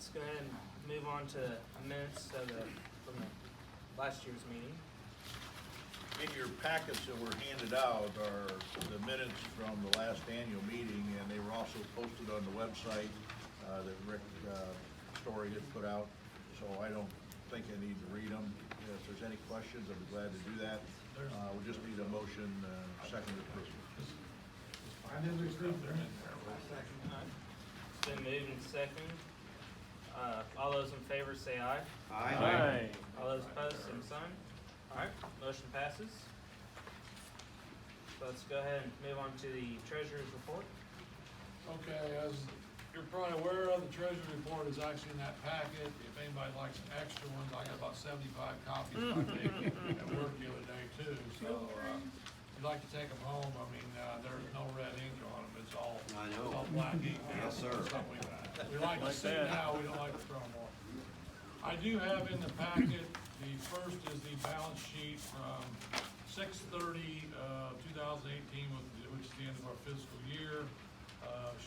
let's go ahead and move on to minutes from the last year's meeting. In your packets that were handed out are the minutes from the last annual meeting, and they were also posted on the website that Rick Story had put out, so I don't think I need to read them. If there's any questions, I'd be glad to do that. We just need a motion, second approval. I didn't receive them. It's been moved and seconded. All those in favor say aye. Aye. All those opposed, same sign. All right, motion passes. So let's go ahead and move on to the treasurer's report. Okay, as you're probably aware of, the treasurer's report is actually in that packet. If anybody likes extra ones, I got about 75 copies I made at work the other day too. So if you'd like to take them home, I mean, there's no red ink on them. It's all, I know. It's all black ink. Yes, sir. Something we like to see now, we don't like to throw them away. I do have in the packet, the first is the balance sheet from 6/30/2018, which is the end of our fiscal year,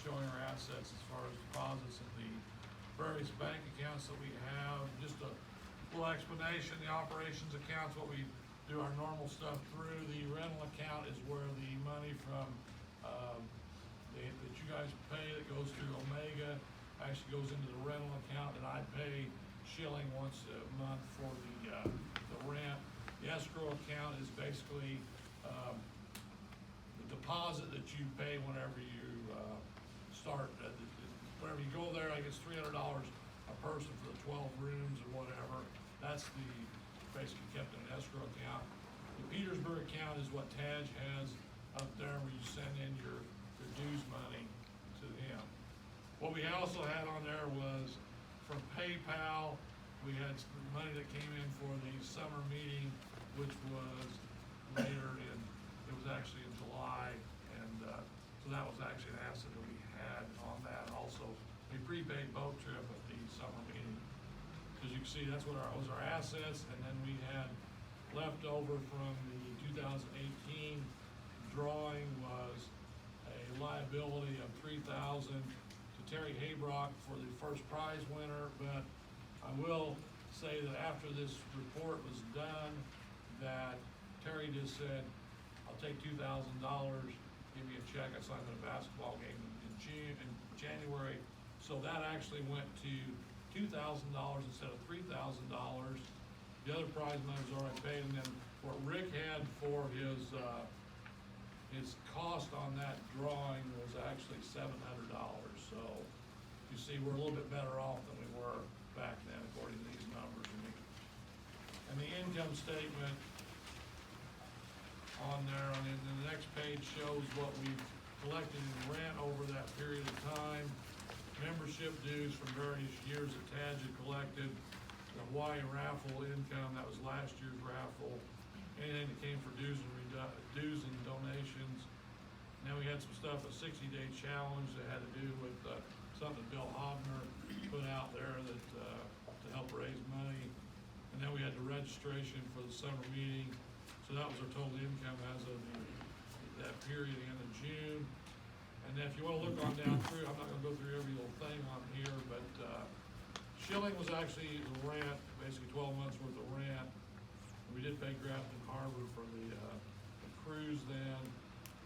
showing our assets as far as deposits in the various bank accounts that we have. Just a little explanation, the operations accounts, what we do our normal stuff through. The rental account is where the money from that you guys pay that goes through Omega actually goes into the rental account, and I pay shilling once a month for the rent. The escrow account is basically the deposit that you pay whenever you start. Whenever you go there, I guess $300 a person for the 12 rooms or whatever. That's basically kept in an escrow account. The Petersburg account is what Taj has up there, where you send in your dues money to him. What we also had on there was from PayPal, we had some money that came in for the summer meeting, which was later it was actually in July, and so that was actually an asset that we had on that. Also, we prepaid boat trip at the summer meeting. As you can see, that's what was our assets, and then we had left over from the 2018 drawing was a liability of $3,000 to Terry Haybrock for the first prize winner. But I will say that after this report was done, that Terry just said, I'll take $2,000, give me a check. I signed at a basketball game in January. So that actually went to $2,000 instead of $3,000. The other prize money was already paid, and then what Rick had for his cost on that drawing was actually $700. So you see, we're a little bit better off than we were back then, according to these numbers. And the income statement on there, and then the next page shows what we've collected in rent over that period of time. Membership dues from various years that Taj had collected. The Hawaii raffle income, that was last year's raffle. Anything that came for dues and donations. And then we had some stuff, a 60-day challenge that had to do with something Bill Hobner put out there that to help raise money. And then we had the registration for the summer meeting. So that was our total income as of that period, the end of June. And then if you want to look on down through, I'm not going to go through every little thing on here, but shilling was actually the rent, basically 12 months worth of rent. We did pay Grafton Harbor for the cruise then,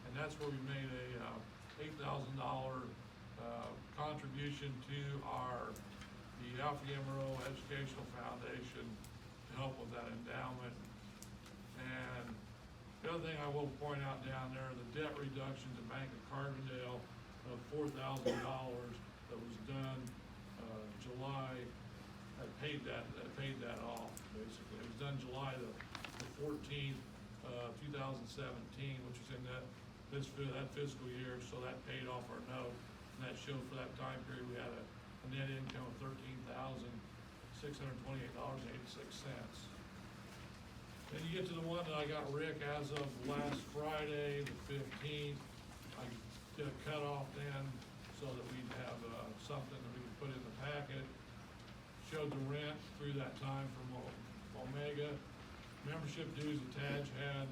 and that's where we made a $8,000 contribution to the Alpha Gamma Educational Foundation to help with that endowment. And the other thing I will point out down there, the debt reduction to Bank of Carbondale of $4,000 that was done July. I paid that off basically. It was done July the 14th, 2017, which was in that fiscal year. So that paid off our note, and that showed for that time period we had a net income of $13,628.86. Then you get to the one that I got Rick as of last Friday, the 15th. I did a cutoff then so that we'd have something that we could put in the packet. Showed the rent through that time from Omega. Membership dues that Taj had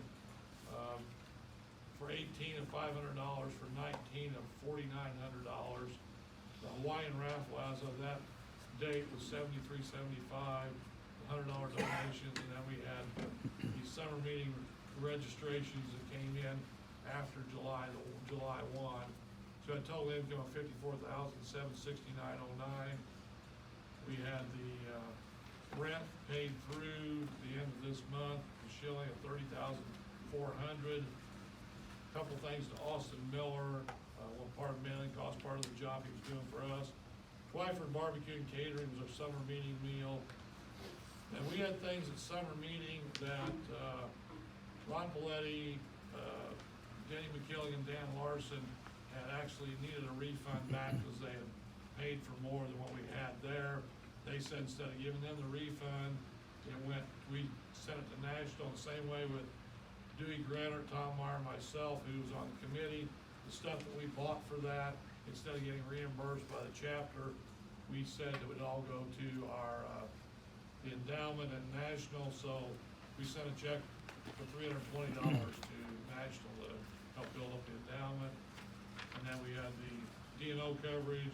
for 18 of $500, for 19 of $4,900. The Hawaiian raffle as of that date was $73.75, $100 donations, and then we had these summer meeting registrations that came in after July 1. So a total income of $54,769.09. We had the rent paid through the end of this month, the shilling of $30,400. Couple things to Austin Miller, one part of mailing cost, part of the job he was doing for us. Twyford Barbecue and Catering was our summer meeting meal. And we had things at summer meeting that Ron Paletti, Denny McKilligan, and Dan Larson had actually needed a refund back because they had paid for more than what we had there. They said instead of giving them the refund, we sent it to National the same way with Dewey Granner, Tom Meyer, myself, who was on the committee. The stuff that we bought for that, instead of getting reimbursed by the chapter, we said it would all go to our the endowment at National. So we sent a check for $320 to National to help build up the endowment. And then we had the D&O coverage,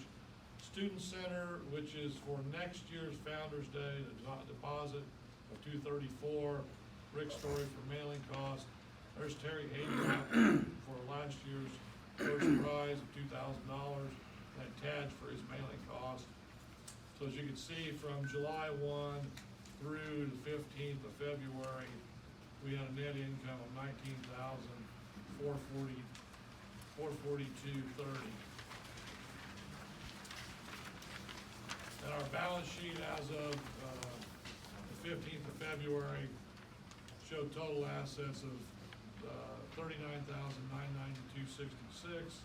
Student Center, which is for next year's Founder's Day, the deposit of $234. Rick Story for mailing cost. There's Terry Hayden for last year's first prize of $2,000, and Taj for his mailing cost. So as you can see, from July 1 through the 15th of February, we had a net income of $19,442.30. And our balance sheet as of the 15th of February showed total assets of $39,992.66,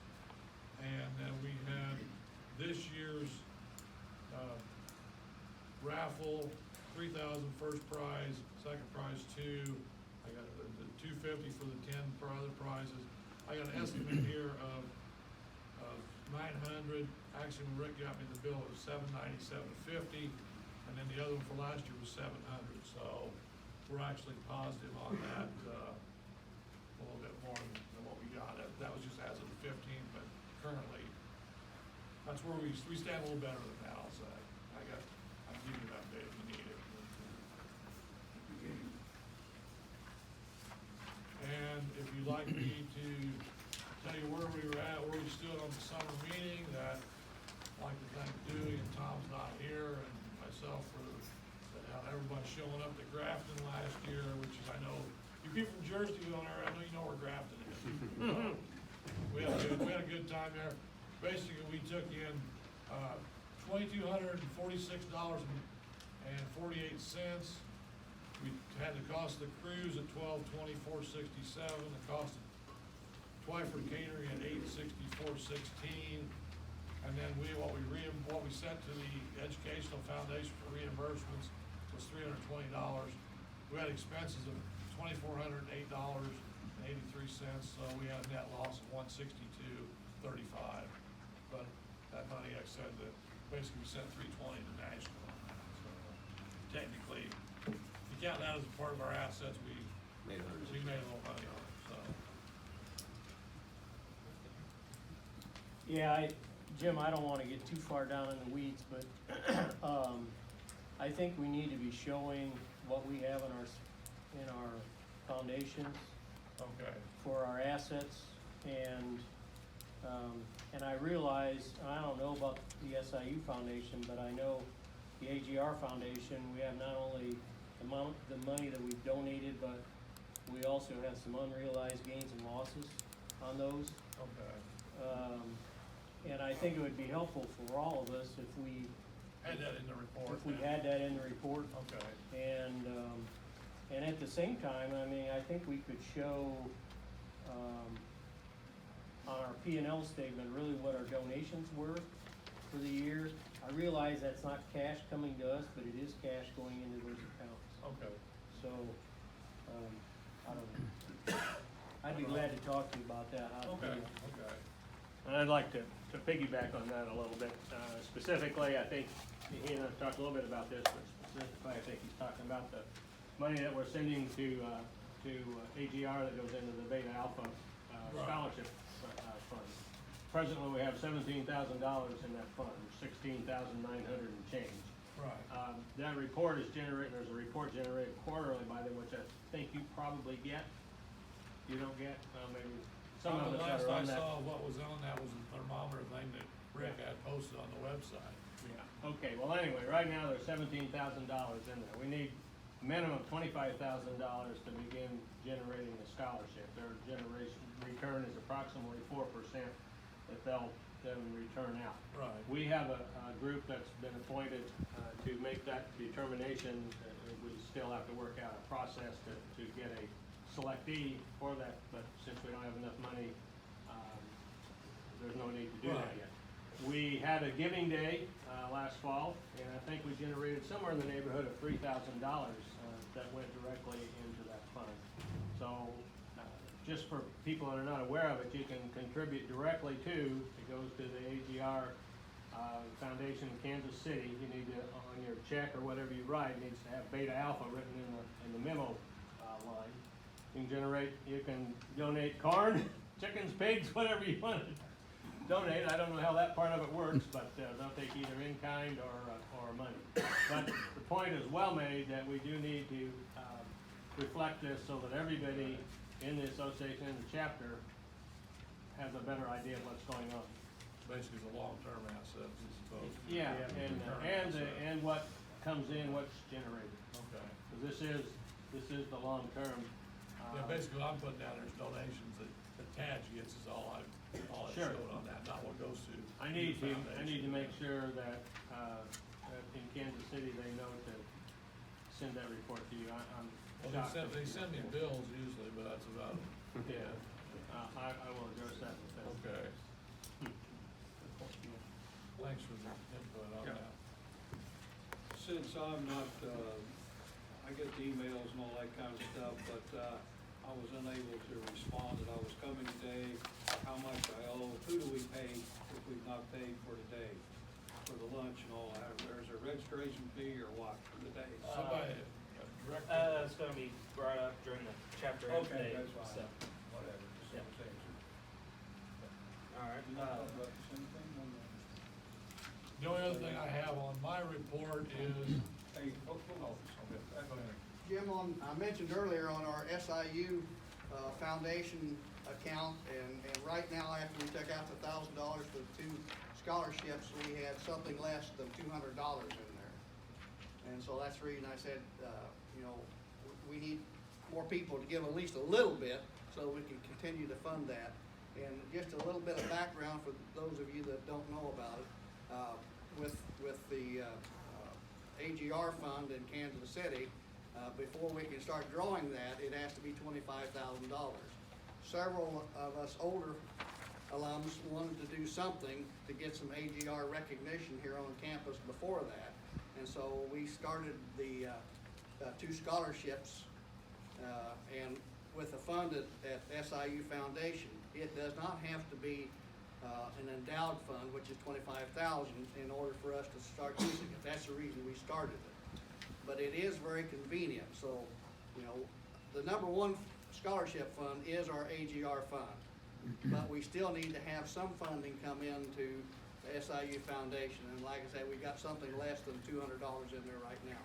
and then we had this year's raffle, $3,000 first prize, second prize $2. I got the $250 for the 10 other prizes. I got an estimate here of 900. Actually, when Rick got me the bill, it was $797.50, and then the other one for last year was $700. So we're actually positive on that, a little bit more than what we got. That was just as of the 15th, but currently, that's where we stand a little better than that, I'll say. I'll give you that data if you need it. And if you'd like me to tell you where we were at, where we stood on the summer meeting, that I'd like to thank Dewey, and Tom's not here, and myself for everybody showing up to Grafton last year, which is, I know, you people from Jersey on there, I know you know where Grafton is. We had a good time there. Basically, we took in $2,246.48. We had the cost of the cruise at $1,224.67. The cost of Twyford Catering at $864.16. And then what we sent to the Educational Foundation for reimbursements was $320. We had expenses of $2,408.83, so we had a net loss of $162.35. But that money, like I said, that basically we sent $320 to National. So technically, if you count that as a part of our assets, we made a little money on it. So Yeah, Jim, I don't wanna get too far down in the weeds, but, I think we need to be showing what we have in our foundations okay. for our assets, and I realize, I don't know about the SIU Foundation, but I know the AGR Foundation, we have not only the money that we've donated, but we also have some unrealized gains and losses on those. Okay. And I think it would be helpful for all of us if we Had that in the report. if we had that in the report. Okay. And at the same time, I mean, I think we could show, on our P&L statement, really what our donations were for the year. I realize that's not cash coming to us, but it is cash going into those accounts. Okay. So, I don't know. I'd be glad to talk to you about that. How to do Okay. it. Okay. And I'd like to piggyback on that a little bit. Specifically, I think, he and I talked a little bit about this, but specifically, I think he's talking about the money that we're sending to AGR that goes into the Beta Alpha scholarship fund. Presently, we have $17,000 in that fund, $16,900 and change. Right. That report is generated, there's a report generated quarterly by them, which I think you probably get. You don't get, maybe some of The us last are I on that. saw what was on that was a thermometer thing that Rick had posted on the website. Yeah, okay, well, anyway, right now there's $17,000 in there. We need a minimum of $25,000 to begin generating a scholarship. Their generation return is approximately 4% that they'll then return out. Right. We have a group that's been appointed to make that determination. We still have to work out a process to get a selectee for that, but since we don't have enough money, there's no need to do that Right. yet. We had a giving day last fall, and I think we generated somewhere in the neighborhood of $3,000 that went directly into that fund. So, just for people that are not aware of it, you can contribute directly to, it goes to the AGR Foundation in Kansas City. You need to, on your check or whatever you write, needs to have Beta Alpha written in the memo line. You can donate corn, chickens, pigs, whatever you want to donate. I don't know how that part of it works, but they'll take either in kind or money. But the point is well made that we do need to reflect this so that everybody in the association, in the chapter, has a better idea of what's going on. Basically, the long-term assets as opposed to. Yeah, current assets. and what comes in, what's generated. Okay. 'Cause this is the long term. Yeah, basically, what I'm putting down there's donations that Tad gets is all I Sure. showed on that, not what goes to. I need the to foundation. make sure that, in Kansas City, they know to send that report to you. I'm Well, shocked. they send me bills usually, but that's about it. Yeah, I will address that with them. Okay. Thanks for the input on Yeah. that. Since I'm not, I get the emails and all that kind of stuff, but, I was unable to respond that I was coming today, how much I owe, who do we pay if we've not paid for today, for the lunch and all that, there's a registration fee or what for the day? Somebody, direct. That's gonna be brought up during the chapter end Okay, day, that's fine, so, whatever, just Yeah. the same. alright. You not talking about the same thing on the? The only other thing I have on my report is, Hey, oh, okay. go ahead. Jim, I mentioned earlier on our SIU foundation account, and right now, after we took out the $1,000 for the 2 scholarships, we had something less than $200 in there. And so that's the reason I said, we need more people to give at least a little bit, so we can continue to fund that. And just a little bit of background for those of you that don't know about it, with the AGR fund in Kansas City, before we can start drawing that, it has to be $25,000. Several of us older alums wanted to do something to get some AGR recognition here on campus before that. And so we started the 2 scholarships, and with the fund at SIU Foundation, it does not have to be an endowed fund, which is $25,000, in order for us to start using it. That's the reason we started it. But it is very convenient, so, the number 1 scholarship fund is our AGR fund. But we still need to have some funding come into the SIU Foundation, and like I said, we got something less than $200 in there right now.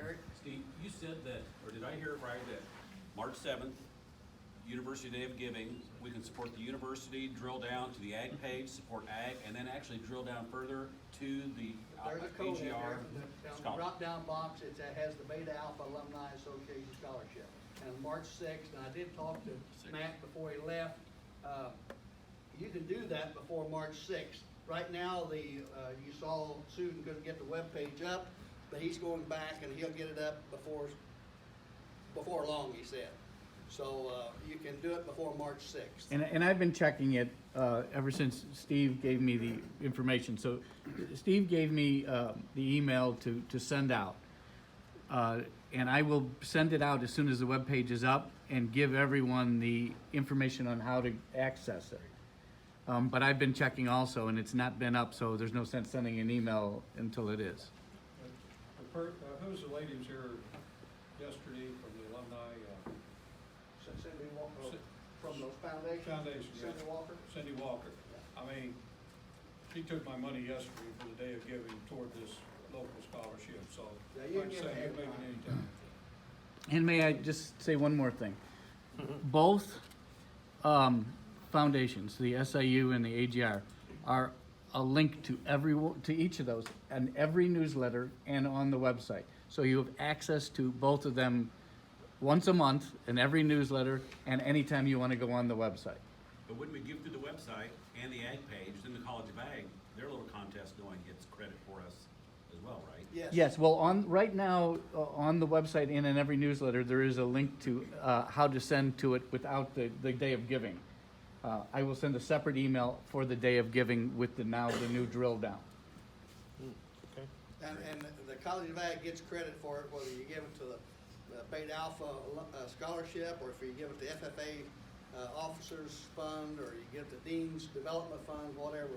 Eric? Steve, you said that, or did I hear it right, that March 7th, University Day of Giving, we can support the university, drill down to the ag page, support ag, and then actually drill down further to the There's a code in there, AGR down the scholarship. drop-down box, it has the Beta Alpha Alumni Association Scholarship. And March 6th, and I did talk to Matt before he left, you can do that before March 6th. Right now, you saw Susan couldn't get the webpage up, but he's going back and he'll get it up before long, he said. So, you can do it before March 6th. And I've been checking it ever since Steve gave me the information. So Steve gave me the email to send out. And I will send it out as soon as the webpage is up and give everyone the information on how to access it. But I've been checking also, and it's not been up, so there's no sense sending an email until it is. Who's the lady who was here yesterday from the alumni, Cindy Walker, from those foundations? Foundation, yeah. Cindy Walker? Cindy Walker? I mean, she took my money yesterday for the Day of Giving toward this local scholarships, so, Yeah, you like I can say, have you make it time. anytime. And may I just say one more thing? Both foundations, the SIU and the AGR, are a link to to each of those, and every newsletter and on the website. So you have access to both of them once a month in every newsletter and anytime you want to go on the website. But when we give through the website and the ag page, then the College of Ag, their little contest going gets credit for us as well, right? Yes, well, right now, on the website and in every newsletter, there is a link to how to send to it without the day of giving. I will send a separate email for the day of giving with the new drill down. And the College of Ag gets credit for it, whether you give it to the Beta Alpha scholarship, or if you give it to FFA Officers Fund, or you give it to Dean's Development Fund, whatever,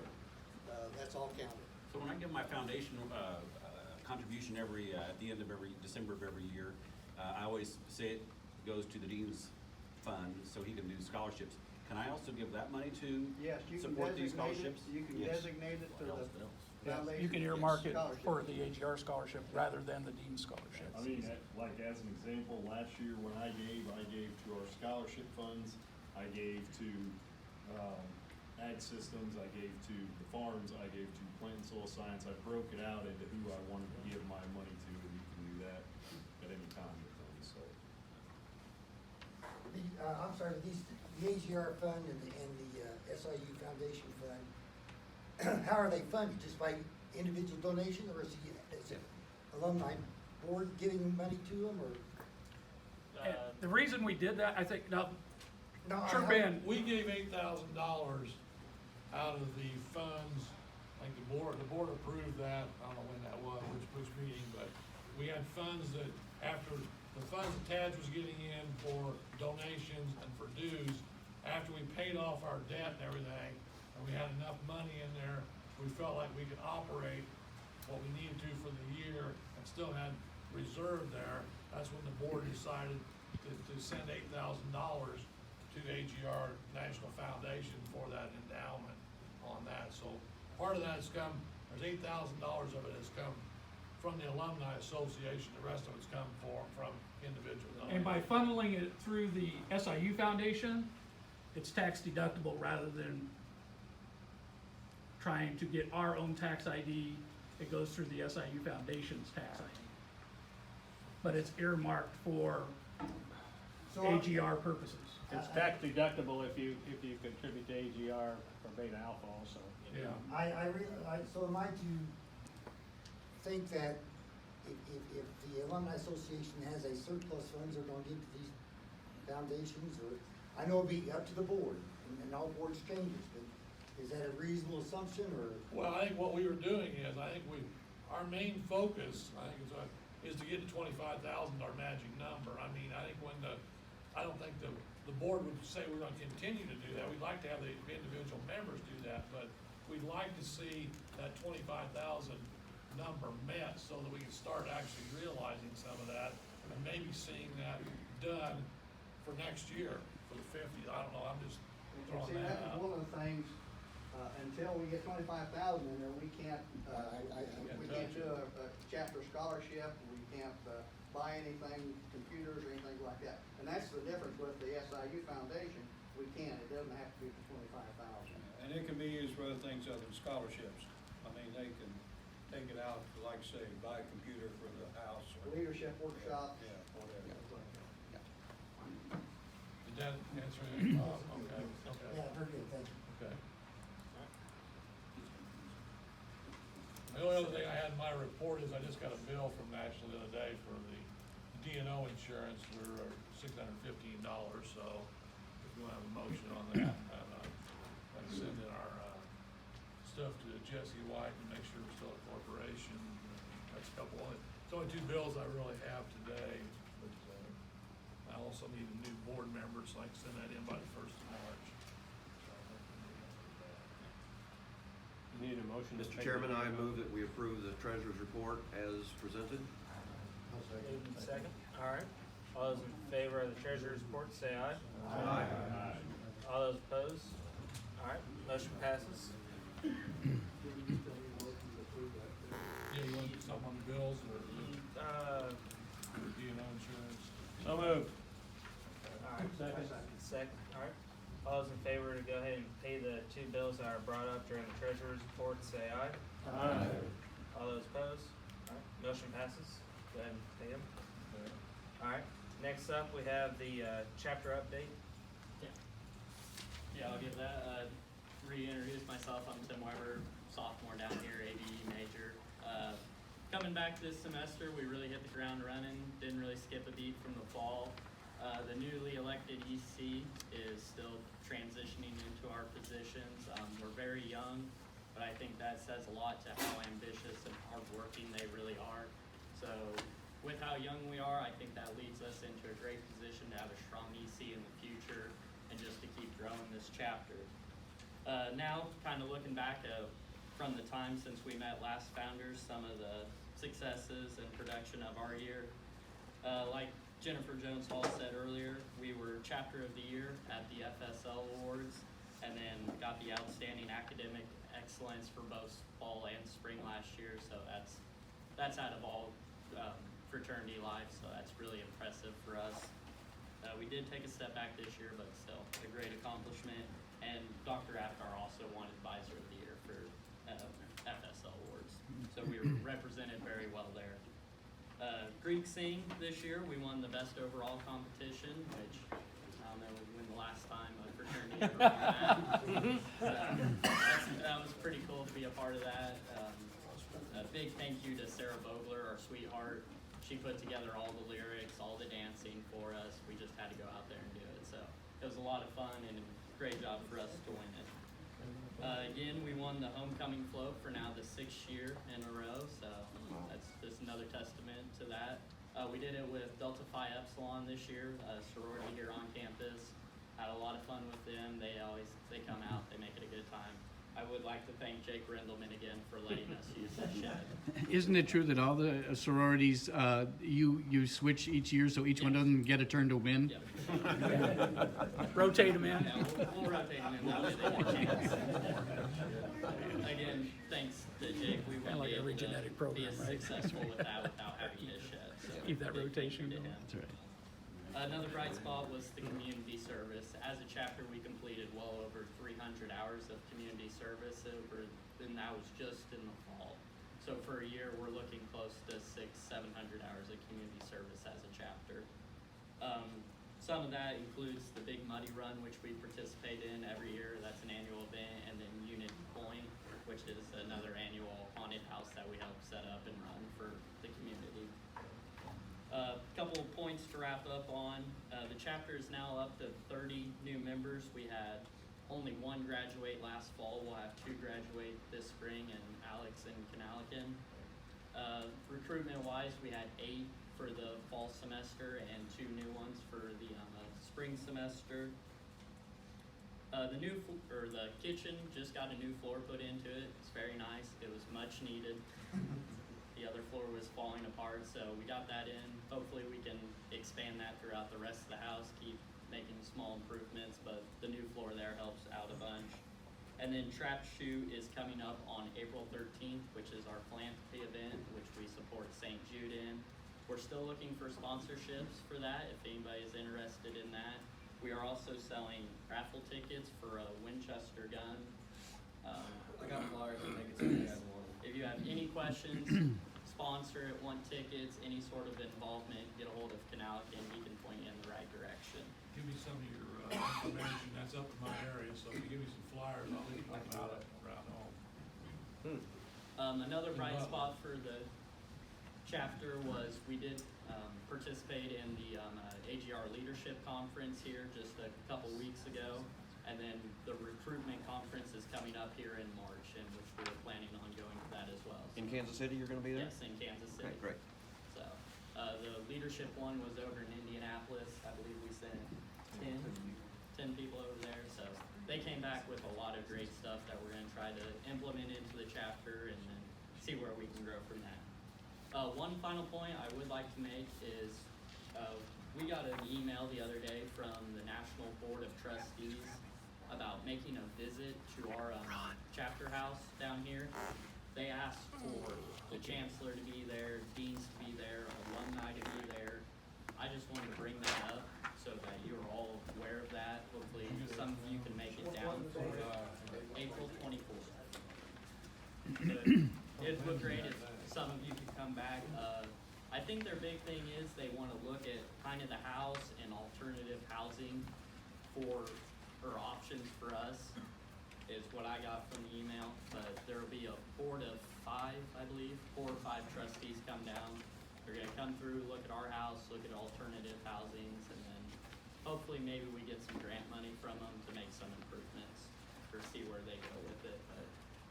that's all counted. So when I give my foundation contribution at the end of every December of every year, I always say it goes to the Dean's Fund so he can do scholarships. Can I also give that money to Yes, you can support these designate it, scholarships? you can Yes. designate it to What else? the Yeah, foundation. you can earmark it scholarship. for the AGR scholarship rather than the Dean scholarship. I mean, like as an example, last year when I gave to our scholarship funds, I gave to, ag systems, I gave to the farms, I gave to plant and soil science. I broke it out into who I wanted to give my money to, and you can do that at any time with them, so. I'm sorry, the AGR fund and the SIU Foundation Fund, how are they funded? Just by individual donation, or is it alumni board giving money to them, or? And the reason we did that, I think, now, No, sure, Ben, We gave $8,000 out of the funds, like the board approved that, I don't know when that was, which meeting, but we had funds that, after the funds that Tadge was getting in for donations and for dues, after we paid off our debt and everything, and we had enough money in there, we felt like we could operate what we needed to for the year and still had reserve there. That's when the board decided to send $8,000 to AGR National Foundation for that endowment on that. So part of that has come, there's $8,000 of it has come from the Alumni Association, the rest of it's come from individuals. and by funneling it through the SIU Foundation, it's tax deductible rather than trying to get our own tax ID. It goes through the SIU Foundation's tax ID. But it's earmarked for So- AGR purposes. It's tax deductible if you contribute to AGR or Beta Alpha also. Yeah. So am I to think that if the Alumni Association has a surplus funds they're gonna give to these foundations, or, I know it'd be up to the board, and all boards changes, but is that a reasonable assumption, or? Well, I think what we were doing is, our main focus, is to get to 25,000, our magic number. I mean, I don't think the board would say we're gonna continue to do that. We'd like to have the individual members do that, but we'd like to see that 25,000 number met so that we can start actually realizing some of that and maybe seeing that done for next year, for the 50. I don't know, I'm just And throwing see, that that out. was one of the things, until we get 25,000 in there, we can't, we can't do a chapter scholarship, we can't, buy anything, computers or anything like that. And that's the difference with the SIU Foundation, we can, it doesn't have to be for 25,000. And it can be used for other things other than scholarships. I mean, they can take it out, like say, buy a computer for the house or. Leadership workshops. Yeah, whatever. Did that answer it? Okay. Yeah, very good, thank you. Okay. The only other thing I had in my report is I just got a bill from National the other day for the D&O insurance for $615, so if you want to have a motion on that, and, I can send in our, stuff to Jesse White and make sure we're still a corporation. That's a couple of, it's only two bills I really have today, but, I also need a new board member, so I can send that in by the 1st of March. You need a motion to Mr. take Chairman, the- I move that we approve the treasurer's report as presented. Moved in second. All right. All those in favor of the treasurer's report, say aye. Aye. All those opposed? All right, motion passes. Yeah, you want to do something on So moved. Alright, second, alright. All those in favor to go ahead and pay the two bills that are brought up during the treasurer's report, say aye. Aye. All those opposed? Alright, motion passes. Go ahead and pay them. Alright, next up, we have the, chapter update. Yeah, I'll give that. Reintroduce myself. I'm Tim Weber, sophomore down here, ABE major. Coming back this semester, we really hit the ground running. Didn't really skip a beat from the fall. The newly elected EC is still transitioning into our positions. We're very young, but I think that says a lot to how ambitious and hardworking they really are. So with how young we are, I think that leads us into a great position to have a strong EC in the future and just to keep growing this chapter. Now, kind of looking back from the time since we met last founders, some of the successes and production of our year. Like Jennifer Jones Hall said earlier, we were Chapter of the Year at the FSL Awards, and then got the Outstanding Academic Excellence for both fall and spring last year, so that's out of all fraternity life, so that's really impressive for us. We did take a step back this year, but still a great accomplishment. And Dr. Apgar also won Advisor of the Year for FSL Awards, so we were represented very well there. Greek Sing this year, we won the best overall competition, which I don't know when the last time a fraternity ever won that. That was pretty cool to be a part of that. A big thank you to Sarah Vogler, our sweetheart. She put together all the lyrics, all the dancing for us. We just had to go out there and do it. So it was a lot of fun and a great job for us to win it. Again, we won the homecoming float for now the 6th year in a row. So that's just another testament to that. We did it with Delta Phi Epsilon this year, a sorority here on campus. Had a lot of fun with them. They come out, they make it a good time. I would like to thank Jake Rindelman again for letting us use that shed. Isn't it true that all the sororities, you switch each year, so each one doesn't get a turn to win? Yep. Rotate them in. Yeah, we'll rotate them in that way they get a chance. Again, thanks to Jake, we Kinda wouldn't like be every able genetic to program, be as right? successful with that without having his shed. So Keep that big thank rotation you to going. him. That's right. Another bright spot was the community service. As a chapter, we completed well over 300 hours of community service and that was just in the fall. So for a year, we're looking close to 600-700 hours of community service as a chapter. Some of that includes the Big Muddy Run, which we participate in every year. That's an annual event, and then Unity Point, which is another annual haunted house that we help set up and run for the community. Couple of points to wrap up on. The chapter is now up to 30 new members. We had only one graduate last fall. We'll have 2 graduate this spring, and Alex and Canalican. Recruitment-wise, we had 8 for the fall semester and 2 new ones for the spring semester. The kitchen just got a new floor put into it. It's very nice. It was much needed. The other floor was falling apart, so we got that in. Hopefully we can expand that throughout the rest of the house, keep making small improvements, but the new floor there helps out a bunch. And then Trap Shoot is coming up on April 13th, which is our philanthropy event, which we support St. Jude in. We're still looking for sponsorships for that, if anybody is interested in that. We are also selling raffle tickets for a Winchester gun. I got flyers and tickets if you guys want them. If you have any questions, sponsor it, want tickets, any sort of involvement, get a hold of Canalican, he can point you in the right direction. Give me some of your information, that's up in my area, so if you give me some flyers, I'll leave them out around home. Another bright spot for the chapter was we did participate in the AGR Leadership Conference here just a couple weeks ago. And then the recruitment conference is coming up here in March, in which we were planning on going to that as well. In Kansas City, you're gonna be there? Yes, in Kansas City. Okay, great. So, the leadership one was over in Indianapolis. I believe we sent 10 people over there. So they came back with a lot of great stuff that we're gonna try to implement into the chapter and then see where we can grow from that. One final point I would like to make is, we got an email the other day from the National Board of Trustees about making a visit to our chapter house down here. They asked for the chancellor to be there, deans to be there, alumni to be there. I just wanted to bring that up so that you're all aware of that. Hopefully, some of you can make it down for April 24th. So it'd look great if some of you could come back. I think their big thing is they want to look at kind of the house and alternative housing or options for us, is what I got from the email. But there will be a board of 5, I believe, 4 or 5 trustees come down. They're gonna come through, look at our house, look at alternative housings, and then hopefully maybe we get some grant money from them to make some improvements or see where they go with it. But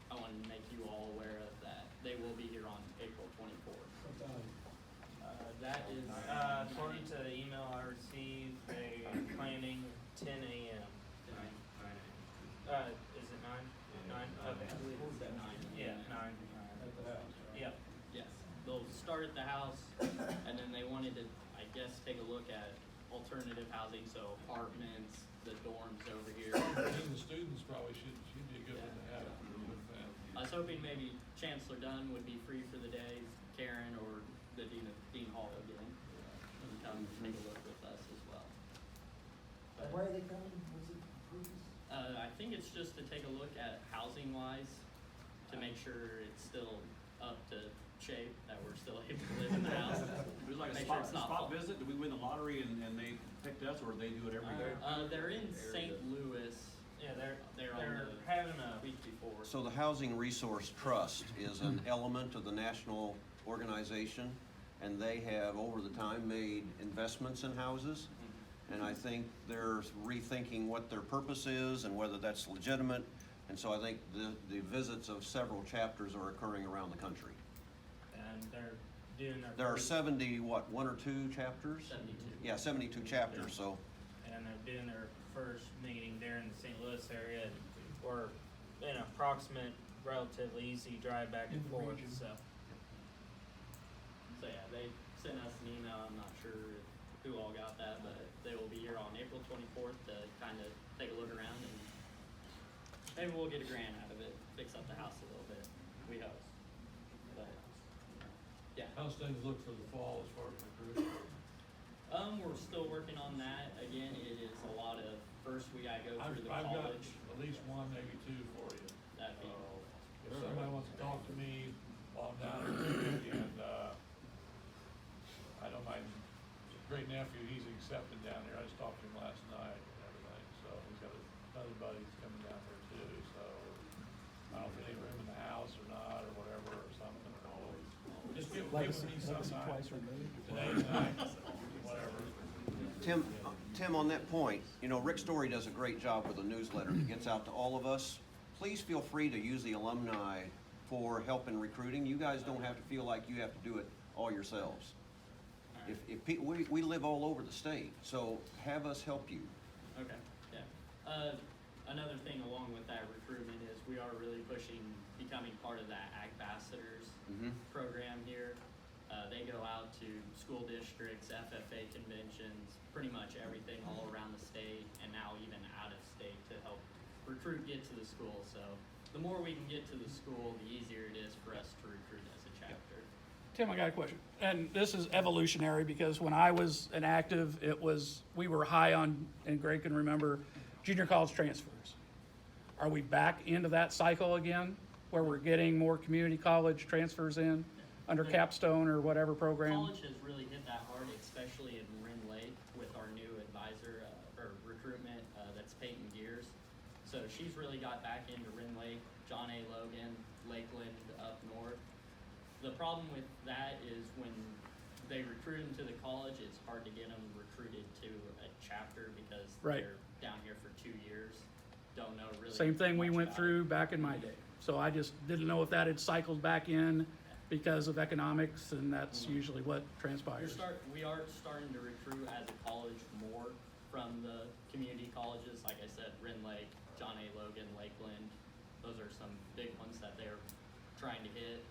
I wanted to make you all aware of that. They will be here on April 24th. That is, According to the email I received, they are planning 10 a.m. Is it 9? 9? Okay. I believe it's at 9. Yeah, 9. Yep. Yes, they'll start at the house, and then they wanted to, I guess, take a look at alternative housing, so apartments, the dorms over here. And the students probably should be a good one to have with that. I was hoping maybe Chancellor Dunn would be free for the day, Karen or the Dean Hall again, and come take a look with us as well. But, Why are they coming? What's it, purpose? I think it's just to take a look at housing wise, to make sure it's still up to shape, that we're still able to live in the house. It was like a Make sure spot, it's not spot full. visit, did we win the lottery and they picked us, or they do it every year? They're in St. Louis. Yeah, they're on the having a week before. So the Housing Resource Trust is an element of the national organization, and they have over the time made investments in houses. And I think they're rethinking what their purpose is and whether that's legitimate. And so I think the visits of several chapters are occurring around the country. and they're doing their. There are first- 70, what, 1 or 2 chapters? 72. Yeah, 72 chapters, so. And they're doing their first meeting there in the St. Louis area, and we're an approximate, relatively easy drive back and In the forth, region. so. So yeah, they sent us an email, I'm not sure who all got that, but they will be here on April 24th to kind of take a look around, and maybe we'll get a grant out of it, fix up the house a little bit, we hope. But, yeah. How's things look for the fall as far as recruiting? We're still working on that, again, it is a lot of, first we gotta go through the I've got college, at least 1, maybe 2 for you. that'd be, If somebody wants to talk to me while I'm down there, and, I know my great nephew, he's accepted down there, I just talked to him last night and everything, so he's got another buddy that's coming down there too, so I don't know if any room in the house or not, or whatever, or something, or just give me some time, today, tonight, whatever. Tim, on that point, you know, Rick Story does a great job with a newsletter that gets out to all of us. Please feel free to use the alumni for help in recruiting. You guys don't have to feel like you have to do it all yourselves. We live all over the state, so have us help you. okay, yeah. Another thing along with that recruitment is we are really pushing becoming part of that Ambassadors program here. They go out to school districts, FFA conventions, pretty much everything all around the state, and now even out of state to help recruit get to the school. So the more we can get to the school, the easier it is for us to recruit as a chapter. Tim, I got a question. And this is evolutionary because when I was an active, we were high on, and Greg can remember, junior college transfers. Are we back into that cycle again where we're getting more community college transfers in under capstone or whatever program? College has really hit that hard, especially in Ren Lake with our new advisor, or recruitment, that's Peyton Gears. So she's really got back into Ren Lake, John A. Logan, Lakeland up north. The problem with that is when they recruit them to the college, it's hard to get them recruited to a chapter because Right. they're down here for 2 years, don't know really. Same thing we much went about through it. back in my day. So I just didn't know if that had cycled back in because of economics, and that's usually what transpires. We are starting to recruit as a college more from the community colleges, like I said, Ren Lake, John A. Logan, Lakeland. Those are some big ones that they're trying to hit.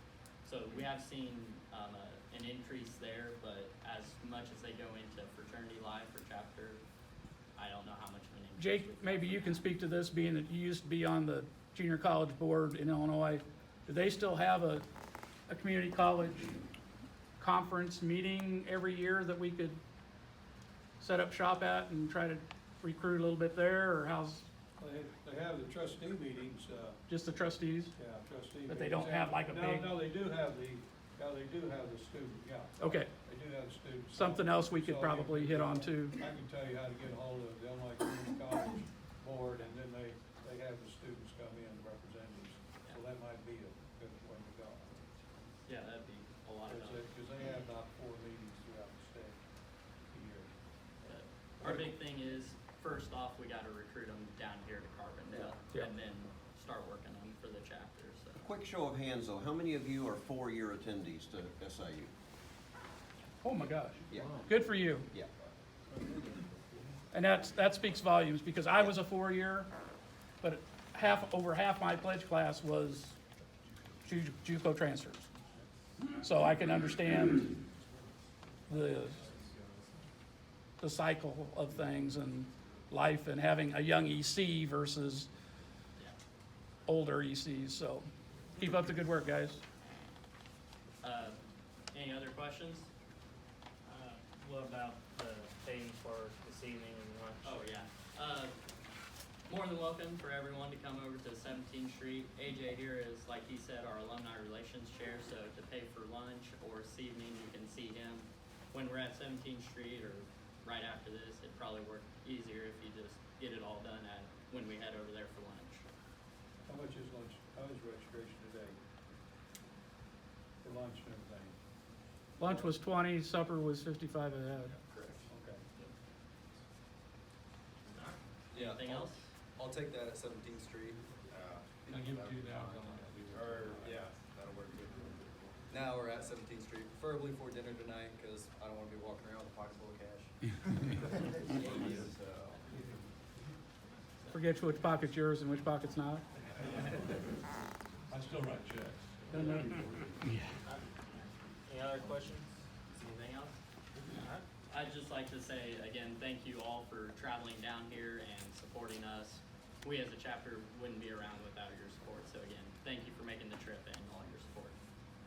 So we have seen an increase there, but as much as they go into fraternity life or chapter, I don't know how much of an increase. Jake, we've got maybe from you them. can speak to this, being that you used to be on the junior college board in Illinois. Do they still have a community college conference meeting every year that we could set up shop at and try to recruit a little bit there, or how's They have the trustee meetings, just the trustees? yeah, trustee. But they meetings. don't have like a No, big- No, they do have the student, yeah. Okay, They do have the students. something else we could So probably hit on too. I can tell you how to get a hold of the Illinois Community College Board, and then they have the students come in, representatives. So that might be a good way to go. Yeah, that'd be a lot of help. Because they have about 4 meetings throughout the state a year. Our big thing is, first off, we gotta recruit them down here to Carbondale, Yeah. and then start working them for the chapter, so. Quick show of hands though, how many of you are 4-year attendees to SIU? Oh my gosh, Yeah, good for you. yeah. And that speaks volumes, because I was a 4-year, but over half my pledge class was JUCO transfers. So I can understand the cycle of things and life, and having a young EC versus older ECs, so keep up the good work, guys. Any other questions? What about the paying for this evening and lunch? Oh, yeah. More than welcome for everyone to come over to 17th Street. AJ here is, like he said, our alumni relations chair, so to pay for lunch or this evening, you can see him. When we're at 17th Street or right after this, it'd probably work easier if you just get it all done when we head over there for lunch. How much is lunch, how is registration today? For lunch and everything? Lunch was 20, supper was 55 a head. Correct. Okay. Yeah, Anything else? I'll take that at 17th Street. Can I give it to you now? Or, yeah, that'll work good. Now we're at 17th Street, preferably for dinner tonight, because I don't wanna be walking around with a pocket full of cash. So, Forget which pocket's yours and which pocket's not. I still write checks. Any other questions? Anything else? Alright. I'd just like to say, again, thank you all for traveling down here and supporting us. We as a chapter wouldn't be around without your support, so again, thank you for making the trip and all your support.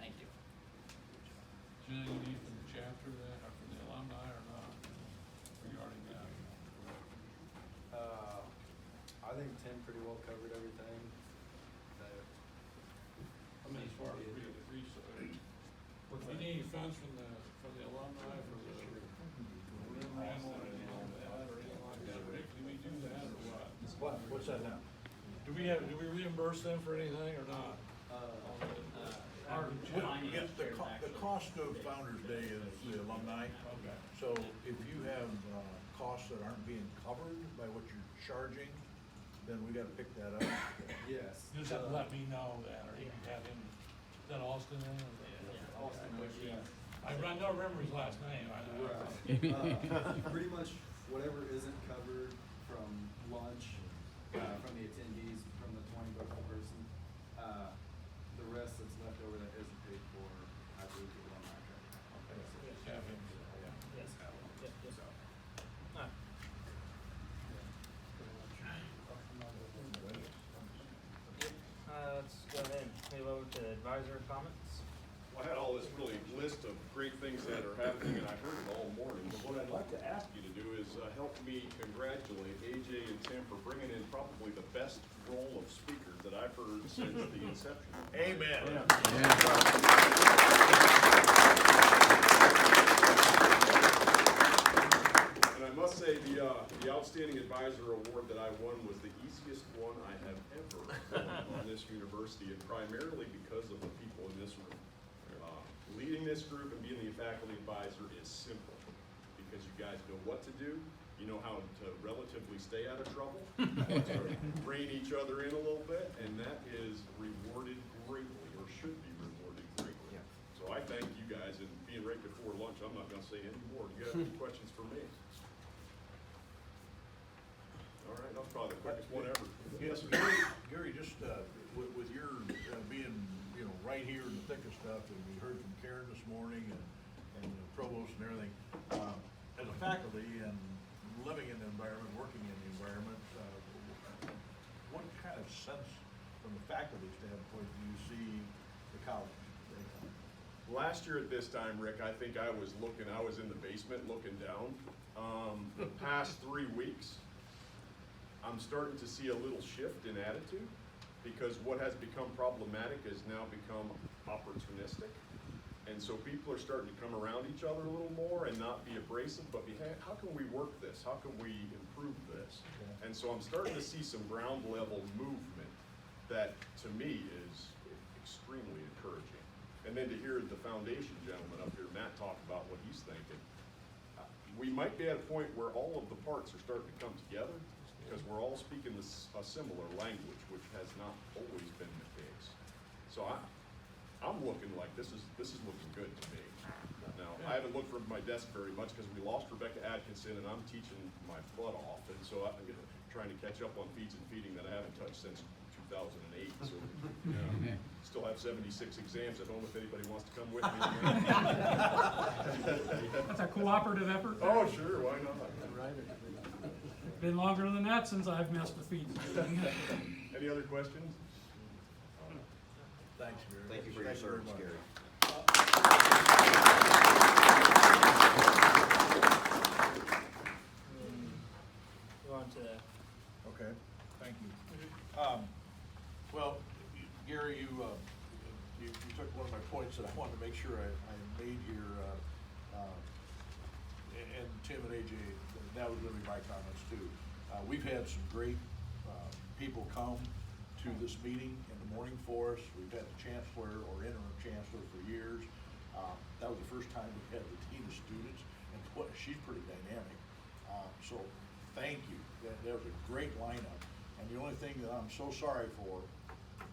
Thank you. Is there anything you need from the chapter then, or from the alumni or not, regarding that? I think Tim pretty well covered everything. I mean, as far as research. Do you need any funds from the alumni for the memorandum or anything like that, or anything like that? Rick, do we do that or what? What's that now? Do we reimburse them for anything or not? Our Yeah, finance the chairs the actually. cost of Founder's Day is the alumni. Okay. So if you have, costs that aren't being covered by what you're charging, then we gotta pick that up. Yes. You just have to let me know that, or you can have him, is that Austin then? or- Yeah. Austin, Yeah. I don't remember his last name. Pretty much whatever isn't covered from lunch, from the attendees, from the 20 bucks per person, the rest that's left over that isn't paid for, I believe is on my track. Just have him, yeah. Yes. Yep, yep. Alright. Let's go ahead and move over to advisor comments. I had all this really list of great things that are happening, and I heard it all morning, but what I'd like to ask you to do is help me congratulate AJ and Tim for bringing in probably the best role of speakers that I've heard since the inception. Amen. And I must say, the Outstanding Advisor Award that I won was the easiest one I have ever won on this university, and primarily because of the people in this room. Leading this group and being the faculty advisor is simple, because you guys know what to do, you know how to relatively stay out of trouble, to rein each other in a little bit, and that is rewarded greatly, or should be rewarded greatly. So I thank you guys, and being right before lunch, I'm not gonna say any more. Do you have any questions for me? All right, that was probably the quickest one ever. Yes, Gary, just, with your, being, right here in the thick of stuff, and we heard from Karen this morning and the provost and everything, as a faculty and living in the environment, working in the environment, what kind of sense from the faculty standpoint do you see the college? Last year at this time, Rick, I think I was in the basement looking down. The past 3 weeks, I'm starting to see a little shift in attitude, because what has become problematic has now become opportunistic. And so people are starting to come around each other a little more and not be abrasive, but be, hey, how can we work this? How can we improve this? And so I'm starting to see some ground level movement that, to me, is extremely encouraging. And then to hear the foundation gentleman up here, Matt, talk about what he's thinking. We might be at a point where all of the parts are starting to come together, because we're all speaking a similar language, which has not always been the case. So I'm looking like this is looking good to me. Now, I haven't looked from my desk very much because we lost Rebecca Atkinson, and I'm teaching my butt off, and so I'm trying to catch up on feeds and feeding that I haven't touched since 2008. So still have 76 exams at home if anybody wants to come with me. That's a cooperative effort. Oh, sure, why not? Been longer than that since I've messed with feet. Any other questions? Thanks, Gary. Thank you for your service, very Gary. Go on to Okay, thank you. Well, Gary, you took one of my points that I wanted to make sure I made here, and Tim and AJ, that was gonna be my comments too. We've had some great people come to this meeting in the morning for us. We've had the chancellor or interim chancellor for years. That was the first time we had the dean of students, and she's pretty dynamic. So thank you. That was a great lineup. And the only thing that I'm so sorry for,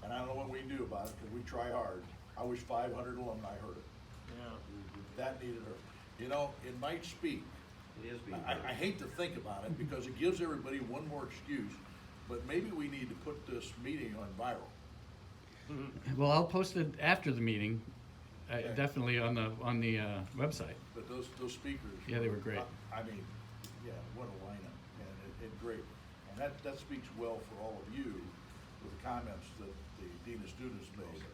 and I don't know what we can do about it because we try hard, I wish 500 alumni heard it. Yeah. That needed her. You know, it might speak. It is being I hate to think about it because it gives everybody one more excuse, but maybe we need to put this meeting on viral. Well, I'll post it after the meeting, Okay. definitely on the website. But those speakers. Yeah, they were great. I mean, yeah, what a lineup, and it great. And that speaks well for all of you with the comments that the Dean of Students made.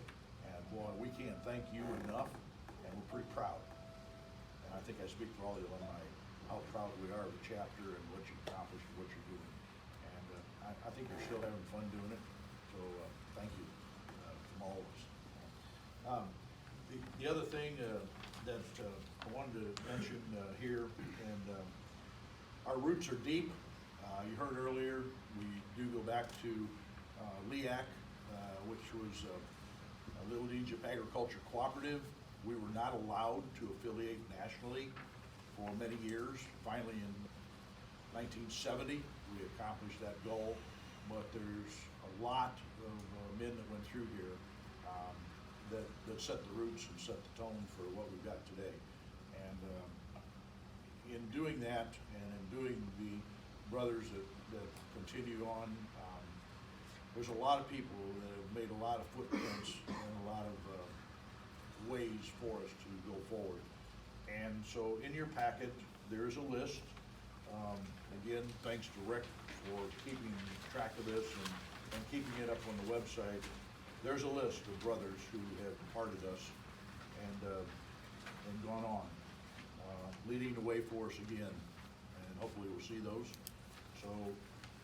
And boy, we can't thank you enough, and we're pretty proud. And I think I speak for all the alumni, how proud we are of the chapter and what you accomplished and what you're doing. And I think you're still having fun doing it, so thank you from all of us. The other thing that I wanted to mention here, and our roots are deep. You heard earlier, we do go back to LEAC, which was a Little Egypt Agriculture Cooperative. We were not allowed to affiliate nationally for many years. Finally, in 1970, we accomplished that goal, but there's a lot of men that went through here that set the roots and set the tone for what we've got today. And in doing that, and in doing the brothers that continue on, there's a lot of people that have made a lot of footprints and a lot of ways for us to go forward. And so in your packet, there is a list. Again, thanks to Rick for keeping track of this and keeping it up on the website. There's a list of brothers who have departed us and gone on, leading the way for us again, and hopefully we'll see those. So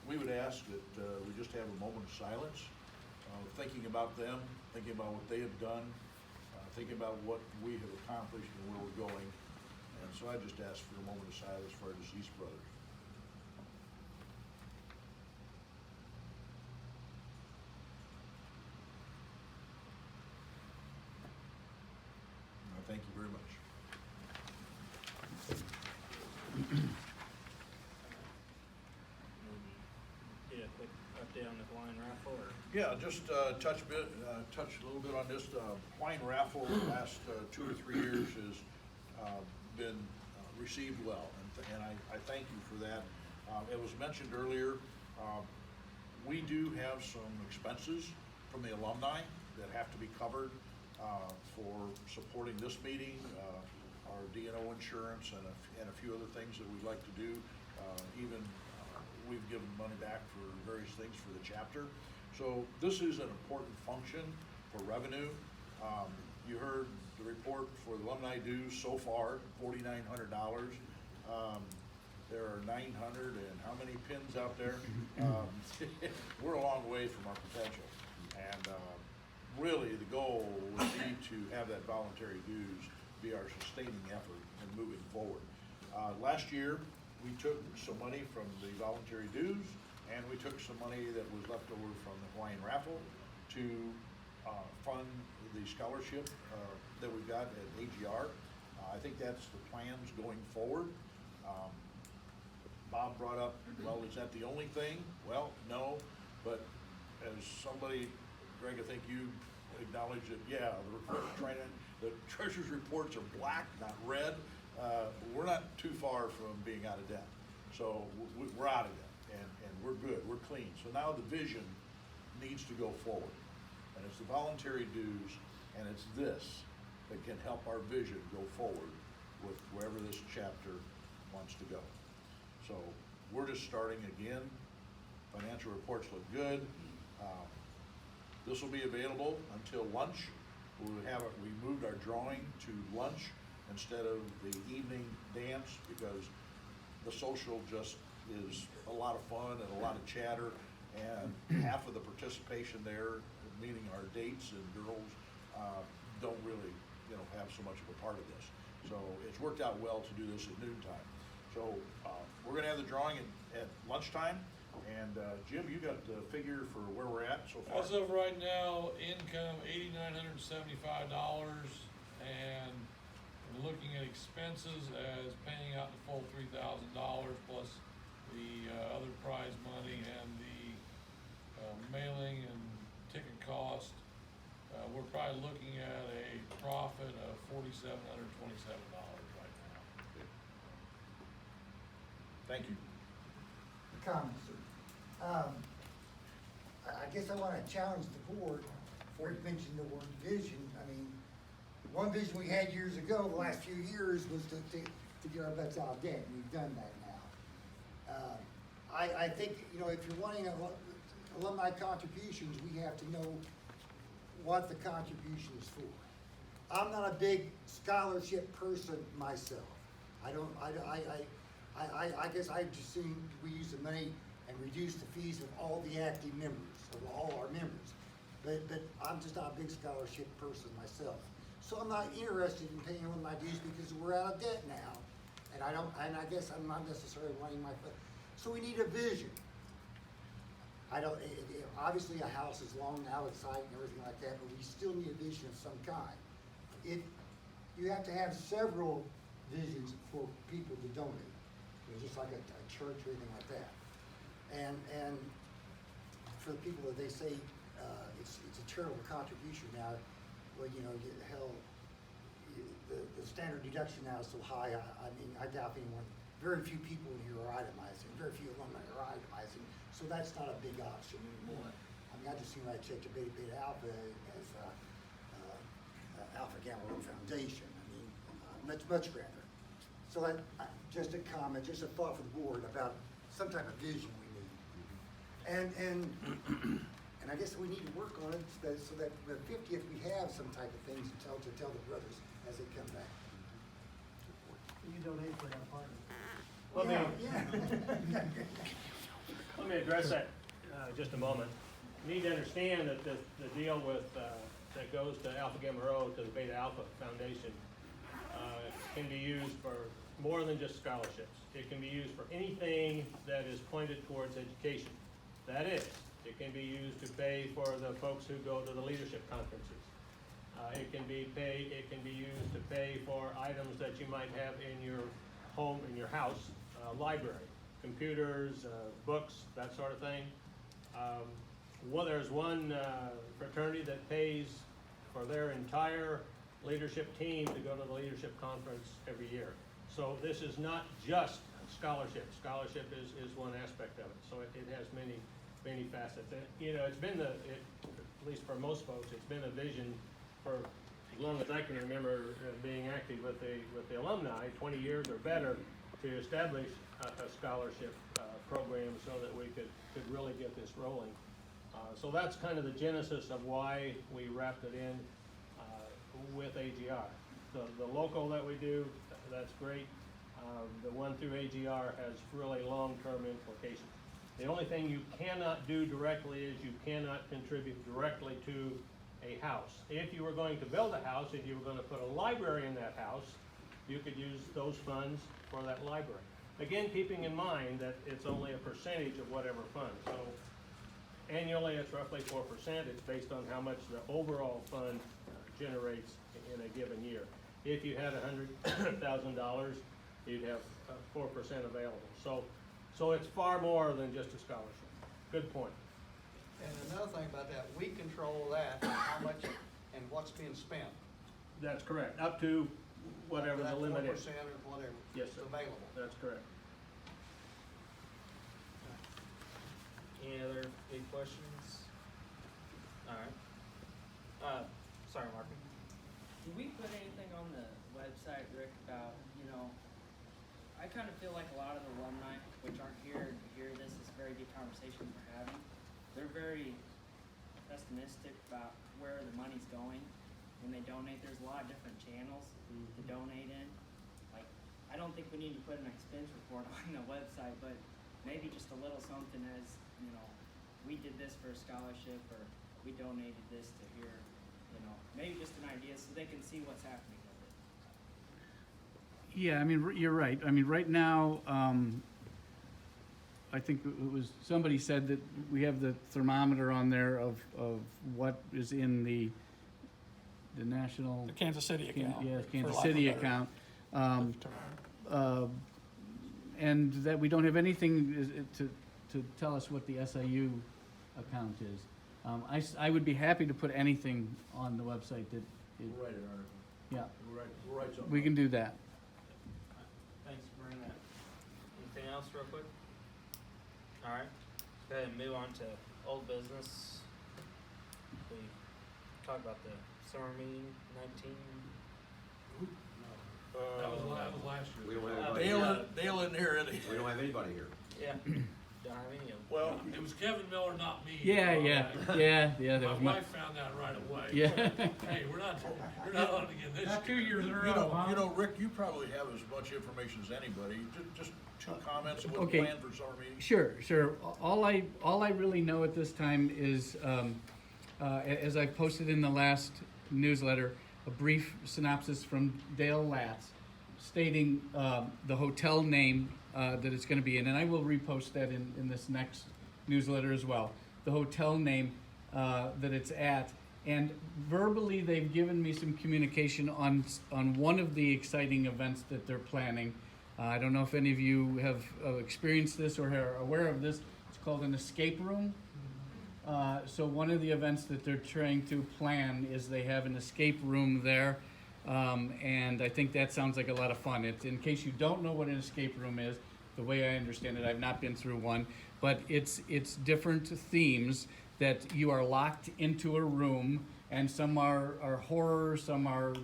we would ask that we just have a moment of silence, thinking about them, thinking about what they have done, thinking about what we have accomplished and where we're going. And so I just ask for a moment of silence for our deceased brothers. Thank you very much. get a quick update on the blind raffle, or? Yeah, just touch a little bit on this. Wine raffle the last 2 or 3 years has been received well, and I thank you for that. It was mentioned earlier, we do have some expenses from the alumni that have to be covered for supporting this meeting, our D&O insurance, and a few other things that we'd like to do. Even we've given money back for various things for the chapter. So this is an important function for revenue. You heard the report for the alumni dues so far, $4,900. there are 900 and how many pins out there? We're a long way from our potential. And really, the goal would be to have that voluntary dues be our sustaining effort and moving forward. Last year, we took some money from the voluntary dues, and we took some money that was left over from the Hawaiian raffle to fund the scholarship that we've got at AGR. I think that's the plans going forward. Bob brought up, well, is that the only thing? Well, no, but as somebody, Greg, I think you acknowledged that, yeah, the treasurer's reports are black, not red. We're not too far from being out of debt. So we're out of debt, and we're good, we're clean. So now the vision needs to go forward. And it's the voluntary dues, and it's this that can help our vision go forward with wherever this chapter wants to go. So we're just starting again. Financial reports look good. This will be available until lunch. We moved our drawing to lunch instead of the evening dance because the social just is a lot of fun and a lot of chatter, and half of the participation there, meaning our dates and girls, don't really, have so much of a part of this. So it's worked out well to do this at noontime. So we're gonna have the drawing at lunchtime, and Jim, you got the figure for where we're at so far? As of right now, income $8,975, and looking at expenses as paying out the full $3,000 plus the other prize money and the mailing and ticket cost, we're probably looking at a profit of $4,727 right now. Thank you. Comment, sir. I guess I wanna challenge the board, before you mentioned the word vision. I mean, one vision we had years ago, the last few years, was to get our butts out of debt, and we've done that now. I think, if you're wanting alumni contributions, we have to know what the contribution is for. I'm not a big scholarship person myself. I guess I just seen we use the money and reduce the fees of all the active members, of all our members. But I'm just not a big scholarship person myself. So I'm not interested in paying all my dues because we're out of debt now. And I guess I'm not necessarily running my foot. So we need a vision. Obviously a house is long out of sight and everything like that, but we still need a vision of some kind. You have to have several visions for people to donate. Just like a church or anything like that. And for the people that they say it's a charitable contribution now, well, the standard deduction now is so high. I doubt anyone. Very few people in here are itemizing. Very few alumni are itemizing. So that's not a big option anymore. I just seen I checked a Beta Alpha as Alpha Gamma Rho Foundation. Much grander. So just a comment, just a thought for the board about some type of vision we need. And I guess we need to work on it so that the 50th we have some type of things to tell the brothers as they come back. You donate for that party. Let me address that just a moment. You need to understand that the deal with that goes to Alpha Gamma Rho, to the Beta Alpha Foundation, can be used for more than just scholarships. It can be used for anything that is pointed towards education. That is, it can be used to pay for the folks who go to the leadership conferences. It can be used to pay for items that you might have in your home, in your house, library, computers, books, that sort of thing. There's one fraternity that pays for their entire leadership team to go to the leadership conference every year. So this is not just scholarship. Scholarship is one aspect of it. So it has many facets. It's been at least for most folks, it's been a vision for as long as I can remember being active with the alumni, 20 years or better, to establish a scholarship program so that we could really get this rolling. So that's kind of the genesis of why we wrapped it in with AGR. The local that we do, that's great. The one through AGR has really long-term implications. The only thing you cannot do directly is you cannot contribute directly to a house. If you were going to build a house, if you were gonna put a library in that house, you could use those funds for that library. Again, keeping in mind that it's only a percentage of whatever fund. So annually, it's roughly 4%. It's based on how much the overall fund generates in a given year. If you had $100,000, you'd have 4% available. So it's far more than just a scholarship. Good point. And another thing about that, we control that, how much and what's being spent. That's correct, up to whatever the limit is. 4% or whatever Yes, is sir. available. That's correct. Any other big questions? Alright. Sorry, Mark. Do we put anything on the website, Rick, about, I kind of feel like a lot of the alumni, which aren't here to hear this, is a very good conversation we're having. They're very pessimistic about where the money's going when they donate. There's a lot of different channels to donate in. Like, I don't think we need to put an expense report on the website, but maybe just a little something as, we did this for a scholarship, or we donated this to here, maybe just an idea so they can see what's happening with it. Yeah, I mean, you're right. I mean, right now, I think it was, somebody said that we have the thermometer on there of what is in the national. The Kansas City account. Yeah, for Kansas lack of City a better account. term. And that we don't have anything to tell us what the SIU account is. I would be happy to put anything on the website that. We'll write an article. Yeah, We'll write something. we can do that. Thanks for bringing that. Anything else real quick? Alright, go ahead and move on to old business. We talked about the summer meeting 19. That was last year. We don't have Dale isn't here, is he? we don't have anybody here. Yeah, don't have any of them. Well, It was Kevin Miller, not me. Yeah, that My was wife found that right away. Yeah. Hey, you're not on again this year. 2 years in a you row, know, Rick, you probably have as much information as anybody. Just two comments on what Okay. the plan for summer meeting. Sure. All I really know at this time is, as I posted in the last newsletter, a brief synopsis from Dale Latz stating the hotel name that it's going to be in, and I will repost that in this next newsletter as well. The hotel name that it's at, and verbally they've given me some communication on one of the exciting events that they're planning. I don't know if any of you have experienced this or are aware of this. It's called an escape room. So one of the events that they're trying to plan is they have an escape room there. And I think that sounds like a lot of fun. It's, in case you don't know what an escape room is, the way I understand it, I've not been through one, but it's different themes that you are locked into a room, and some are horror, some are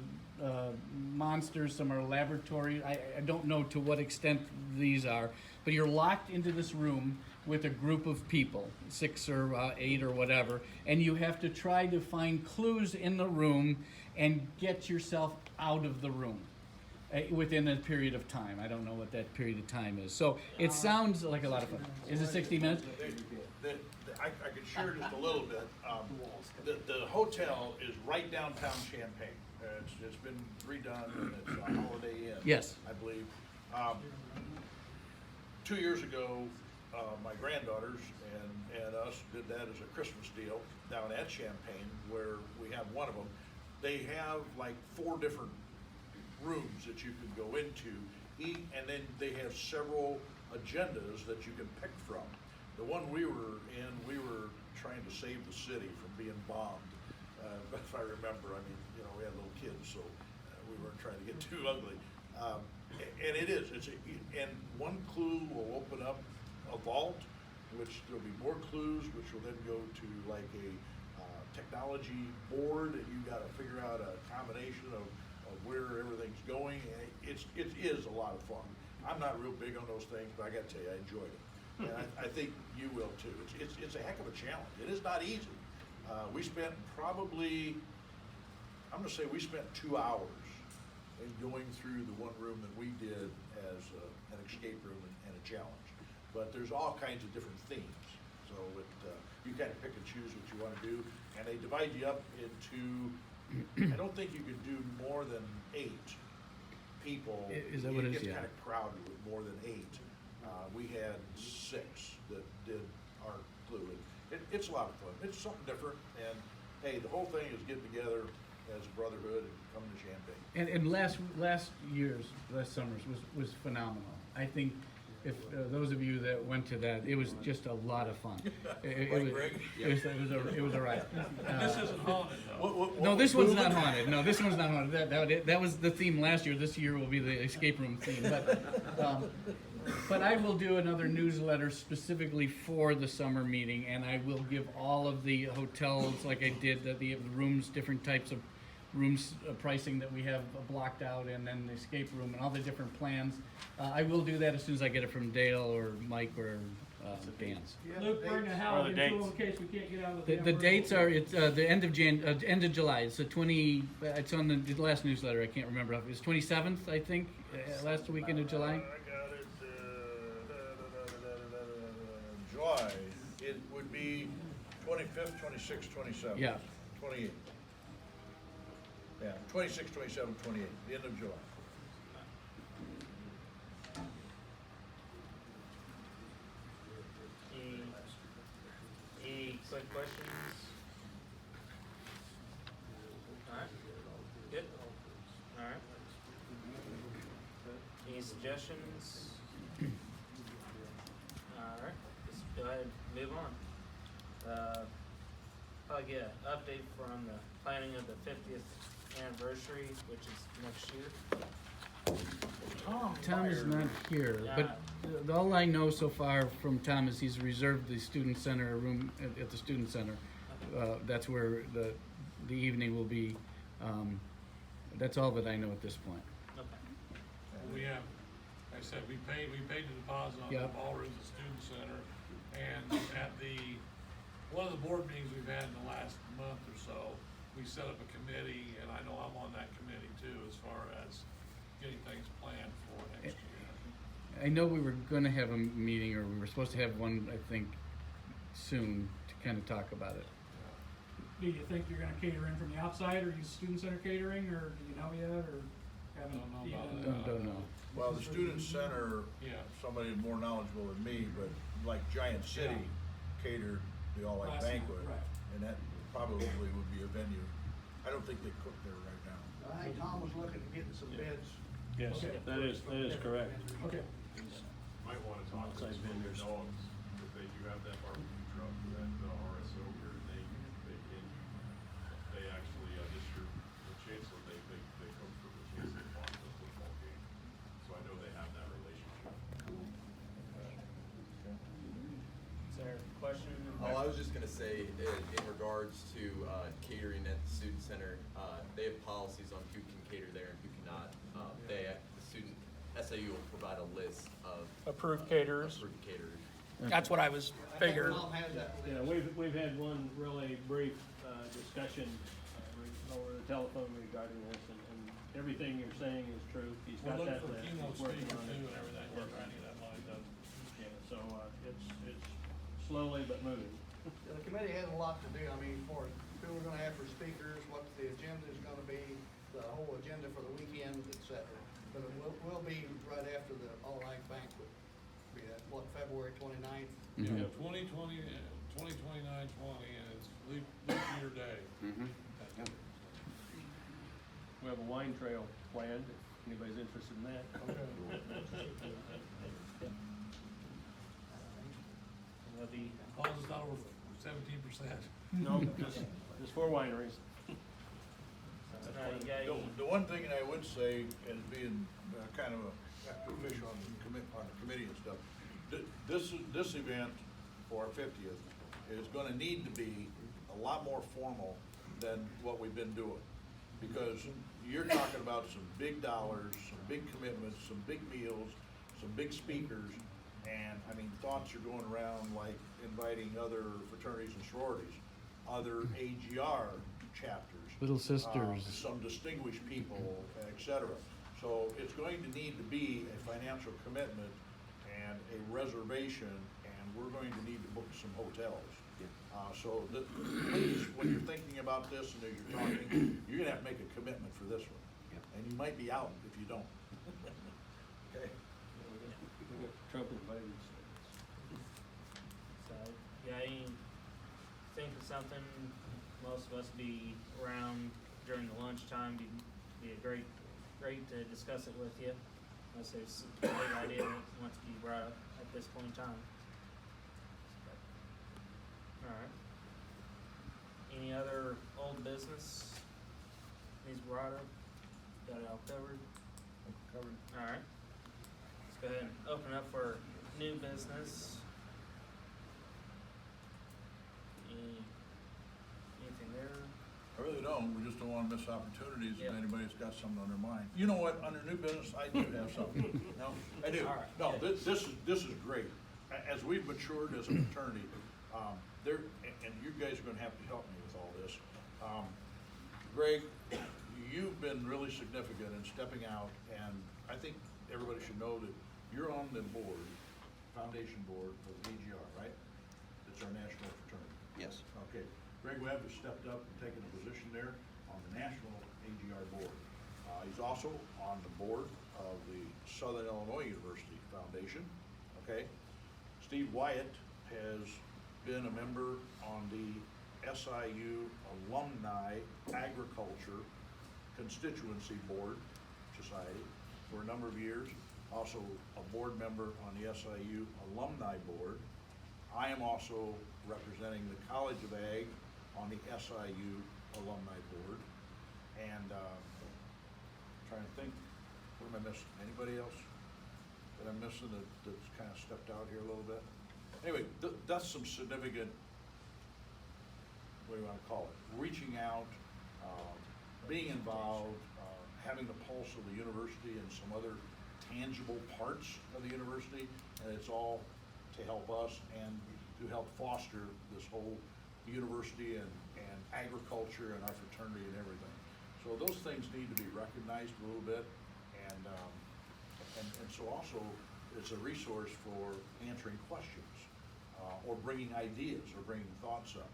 monsters, some are laboratory. I don't know to what extent these are, but you're locked into this room with a group of people, 6 or 8 or whatever, and you have to try to find clues in the room and get yourself out of the room within a period of time. I don't know what that period of time is. So it sounds like a lot of fun. Is it 60 minutes? I could share just a little bit. The hotel is right downtown Champaign. It's been redone, and it's a Holiday Inn. Yes. I believe. 2 years ago, my granddaughters and us did that as a Christmas deal down at Champaign, where we have one of them. They have like 4 different rooms that you can go into, eat, and then they have several agendas that you can pick from. The one we were in, we were trying to save the city from being bombed. If I remember, I mean, we had little kids, so we weren't trying to get too ugly. And it is, and one clue will open up a vault, which there'll be more clues, which will then go to like a technology board, and you gotta figure out a combination of where everything's going, and it is a lot of fun. I'm not real big on those things, but I gotta tell you, I enjoyed it. And I think you will too. It's a heck of a challenge. It is not easy. We spent probably, I'm gonna say we spent 2 hours in going through the one room that we did as an escape room and a challenge. But there's all kinds of different themes, so you kind of pick and choose what you wanna do, and they divide you up into, I don't think you could do more than 8 people. Is that what it is? It gets Yeah. kind of crowded with more than 8. We had 6 that did our clue. It's a lot of fun. It's something different, and hey, the whole thing is getting together as a brotherhood and coming to Champaign. And last summer's was phenomenal. I think if those of you that went to that, it was just a lot of fun. It Like was- Greg? It was a riot. This isn't haunted though. No, this one's not haunted. No, this one's not haunted. That was the theme last year. This year will be the escape room theme. But I will do another newsletter specifically for the summer meeting, and I will give all of the hotels, like I did, the rooms, different types of rooms pricing that we have blocked out, and then the escape room and all the different plans. I will do that as soon as I get it from Dale or Mike or Dan. Luke, bring the Hal in case we can't get out of The dates are, it's the end of July. It's the 20, it's on the last newsletter. I can't remember. It's 27th, I think, last weekend of July. I got it, July, it would be 25th, 26th, 27th. Yeah. 28th. Yeah, 26th, 27th, 28th, the end of July. Any quick questions? Alright, good, alright. Any suggestions? Alright, let's go ahead and move on. Probably get an update from the planning of the 50th anniversary, which is next year. Tom is not here, but all I know so far from Tom is he's reserved the student center, a room at the student center. That's where the evening will be. That's all that I know at this point. Okay. We have, like I said, we paid the deposit on the Yep. ballroom at the student center, and at one of the board meetings we've had in the last month or so, we set up a committee, and I know I'm on that committee too, as far as getting things planned for next year. I know we were gonna have a meeting, or we were supposed to have one, I think, soon to kind of talk about it. Do you think you're gonna cater in from the outside, or use student center catering, or do you know yet, or haven't Don't know about even? that. Don't know. Well, the student center, Yeah. somebody more knowledgeable than me, but like Giant City catered the All Like Last night, Banquet, right. and that probably would be a venue. I don't think they cook there right now. I think Tom was looking at getting some bids. Yes, Okay. that is correct. Okay. Might wanna talk to Outside some of the vendors. dogs, if they do have that barbecue truck, that RSO here, they actually, this year, the chancellor, they cook for the chancellor farm, the football game. So I know they have that relationship. Is there a question? Oh, I was just gonna say, in regards to catering at the student center, they have policies on who can cater there and who cannot. The student, SAU will provide a list of Approved caterers. approved caterers. That's what I was I think figuring. Tom has that list. Yeah, we've had one really brief discussion over the telephone regarding this, and everything you're saying is true. He's We're got looking that for list. keynote He's working speakers on too it. and everything, we're trying to get that lined up. Yeah, so it's slowly but moving. The committee has a lot to do, I mean, for who we're gonna have for speakers, what the agenda is gonna be, the whole agenda for the weekend, et cetera. But it will be right after the All Right Banquet, be that, what, February 29th? Yeah, 2020, 2029, 20, and it's leap year day. We have a wine trail planned, if anybody's interested in that. Will be, As long as it's not over 17%. No, just 4 wineries. you got any? The one thing I would say, as being kind of a official on the committee and stuff, this event for our 50th is gonna need to be a lot more formal than what we've been doing. Because you're talking about some big dollars, some big commitments, some big meals, some big speakers, and, I mean, thoughts are going around like inviting other fraternities and sororities, other AGR chapters. Little Sisters. Some distinguished people, et cetera. So it's going to need to be a financial commitment and a reservation, and we're going to need to book some hotels. Please, when you're thinking about this and as you're talking, you're gonna have to make a commitment for this one. And you might be out if you don't. Okay? We got trouble babies. So, yeah, you think of something, most of us be around during the lunchtime, be a great to discuss it with you. Unless there's a big idea that wants to be brought up at this point in time. Alright. Any other old business needs brought up? Got it all covered? Covered. Alright. Let's go ahead and open up for new business. Anything there? I really don't, we just don't wanna miss opportunities if Yep. anybody's got something on their mind. You know what, under new business, I do have something. No, I do. All right. No, this is great. As we've matured as a fraternity, and you guys are gonna have to help me with all this. Greg, you've been really significant in stepping out, and I think everybody should know that you're on the board, foundation board of AGR, right? It's our national fraternity. Yes. Okay, Greg Webb has stepped up and taken a position there on the national AGR board. He's also on the board of the Southern Illinois University Foundation, okay? Steve Wyatt has been a member on the SIU Alumni Agriculture Constituency Board Society for a number of years. Also a board member on the SIU Alumni Board. I am also representing the College of Ag on the SIU Alumni Board. And trying to think, what am I missing? Anybody else that I'm missing that's kind of stepped out here a little bit? Anyway, that's some significant, what do you want to call it? Reaching out, being involved, having the pulse of the university and some other tangible parts of the university, and it's all to help us and to help foster this whole university and agriculture and our fraternity and everything. So those things need to be recognized a little bit, and so also it's a resource for answering questions, or bringing ideas or bringing thoughts up.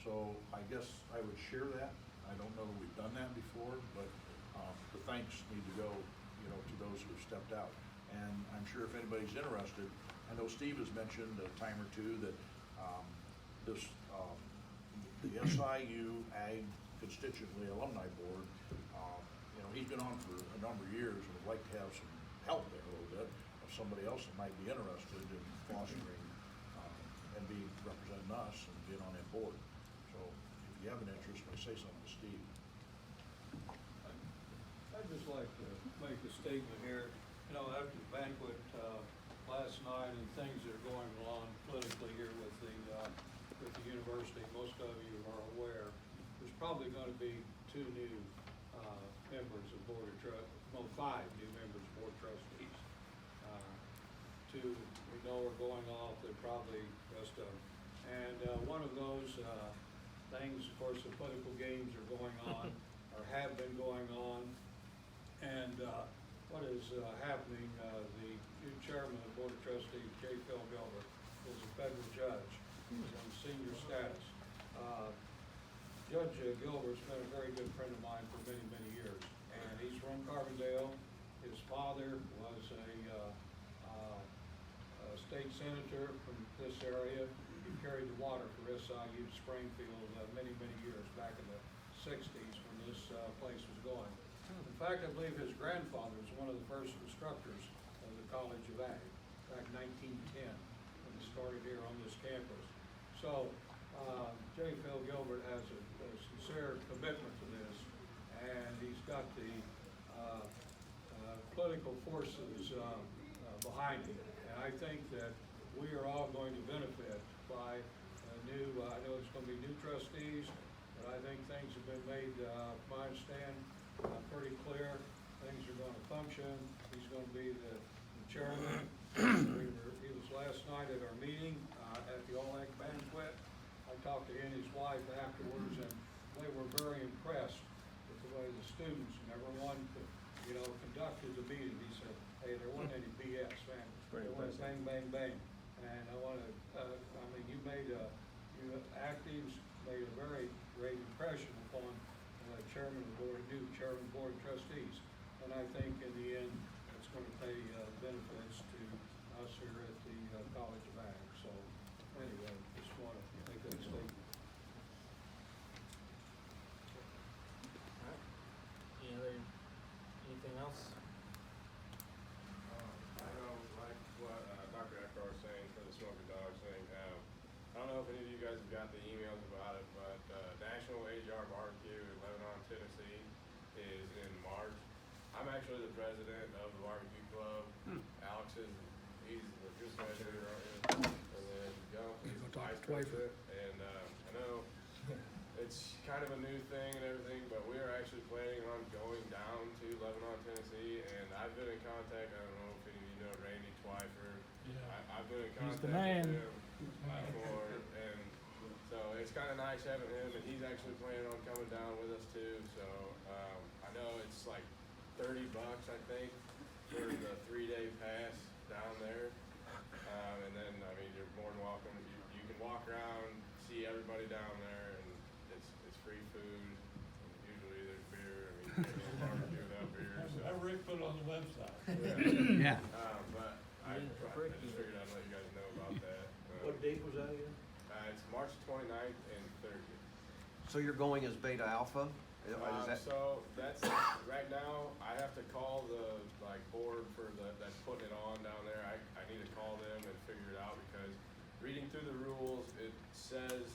So I guess I would share that. I don't know that we've done that before, but the thanks need to go, to those who have stepped out. And I'm sure if anybody's interested, I know Steve has mentioned a time or two that the SIU Ag Constituency Alumni Board, he's been on for a number of years and would like to have some help there a little bit of somebody else that might be interested in fostering and be representing us and being on that board. So if you have an interest, I say something to Steve. I'd just like to make a statement here. After the banquet last night and things that are going on politically here with the university, most of you are aware, there's probably going to be 2 new members of board of trustees, 5 new members of board of trustees. 2 we know are going off, they're probably rest of them. And one of those things, of course, the political games are going on, or have been going on. And what is happening, the new chairman of the Board of Trustees, J. Phil Gilbert, is a federal judge. He's on senior status. Judge Gilbert's been a very good friend of mine for many, many years. And he's from Carbondale. His father was a state senator from this area. He carried the water for SIU Springfield many, many years back in the 60s when this place was going. In fact, I believe his grandfather was one of the first instructors of the College of Ag back in 1910 when he started here on this campus. So J. Phil Gilbert has a sincere commitment to this, and he's got the political forces behind him. And I think that we are all going to benefit by I know it's going to be new trustees, but I think things have been made, I understand, pretty clear. Things are going to function. He's going to be the chairman. He was last night at our meeting at the All-Ag banquet. I talked to he and his wife afterwards, and they were very impressed with the way the students and everyone conducted the meeting. He said, hey, there wasn't any BS, man. Pretty It went impressive. bang, bang, bang. And I wanna, you actives made a very great impression upon chairman of the board, new chairman of the board of trustees. And I think in the end, it's gonna pay benefits to us here at the College of Ag. So anyway, just wanna make that statement. Alright. Anything else? I know, like what Dr. Ekbar was saying for the smoking dogs thing, I don't know if any of you guys have got the emails about it, but National AGR Barbecue in Lebanon, Tennessee is in March. I'm actually the president of the barbecue club. Alex he's the juice manager, and then Gump is the vice president. And I know it's kind of a new thing and everything, but we are actually planning on going down to Lebanon, Tennessee, and I've been in contact, I don't know if any of you know Randy Twyford. Yeah. I've been in He's the contact man. with him before, and so it's kind of nice having him, and he's actually planning on coming down with us too, so I know it's like $30, I think, for the 3-day pass down there, and then, I mean, you're more than welcome, you can walk around, see everybody down there, and it's free food, usually there's beer, I mean, you can't barbecue without beer, so. Rick put it on the website. Yeah. But I just figured I'd let you guys know about that. What date was that again? It's March 29th and 30th. So you're going as Beta Alpha? Is that- So that's, right now, I have to call the, board for that's putting it on down there. I need to call them and figure it out because reading through the rules, it says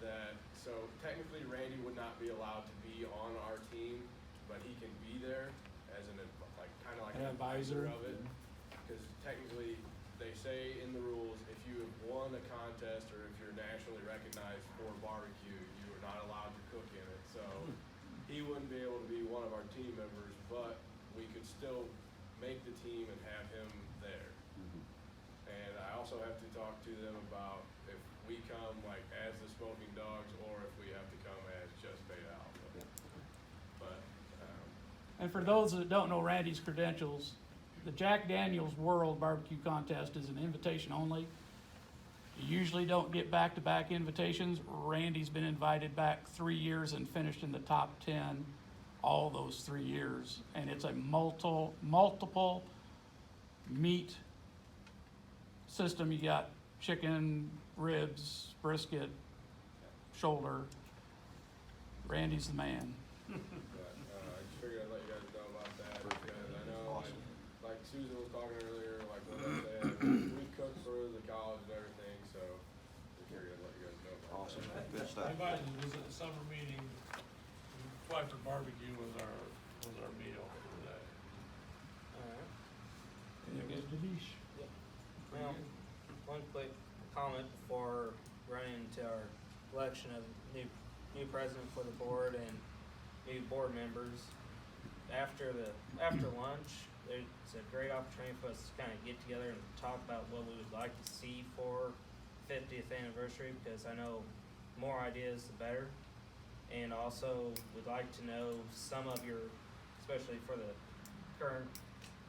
that, so technically Randy would not be allowed to be on our team, but he can be there as kind of like An an advisor advisor. of it. Because technically, they say in the rules, if you have won a contest or if you're nationally recognized for barbecue, you are not allowed to cook in it. So he wouldn't be able to be one of our team members, but we could still make the team and have him there. And I also have to talk to them about if we come as the Smoking Dogs or if we have to come as just Beta Alpha. But And for those that don't know Randy's credentials, the Jack Daniels World Barbecue Contest is an invitation only. You usually don't get back-to-back invitations. Randy's been invited back 3 years and finished in the top 10 all those 3 years. And it's a multiple meat system. You got chicken, ribs, brisket, shoulder. Randy's the man. But, I just figured I'd let you guys know about that, because I know, like Susan was talking earlier, what I said, we cook for the college and everything, so just figured I'd let you guys know about Awesome, that. good stuff. I invited, was at the summer meeting, Twyford Barbecue was our meal for that. Alright. And it was Denish. Well, one quick comment before running into our election of new president for the board and new board members. After lunch, it's a great opportunity for us to kind of get together and talk about what we would like to see for 50th anniversary, because I know more ideas the better. And also would like to know some of your, especially for the current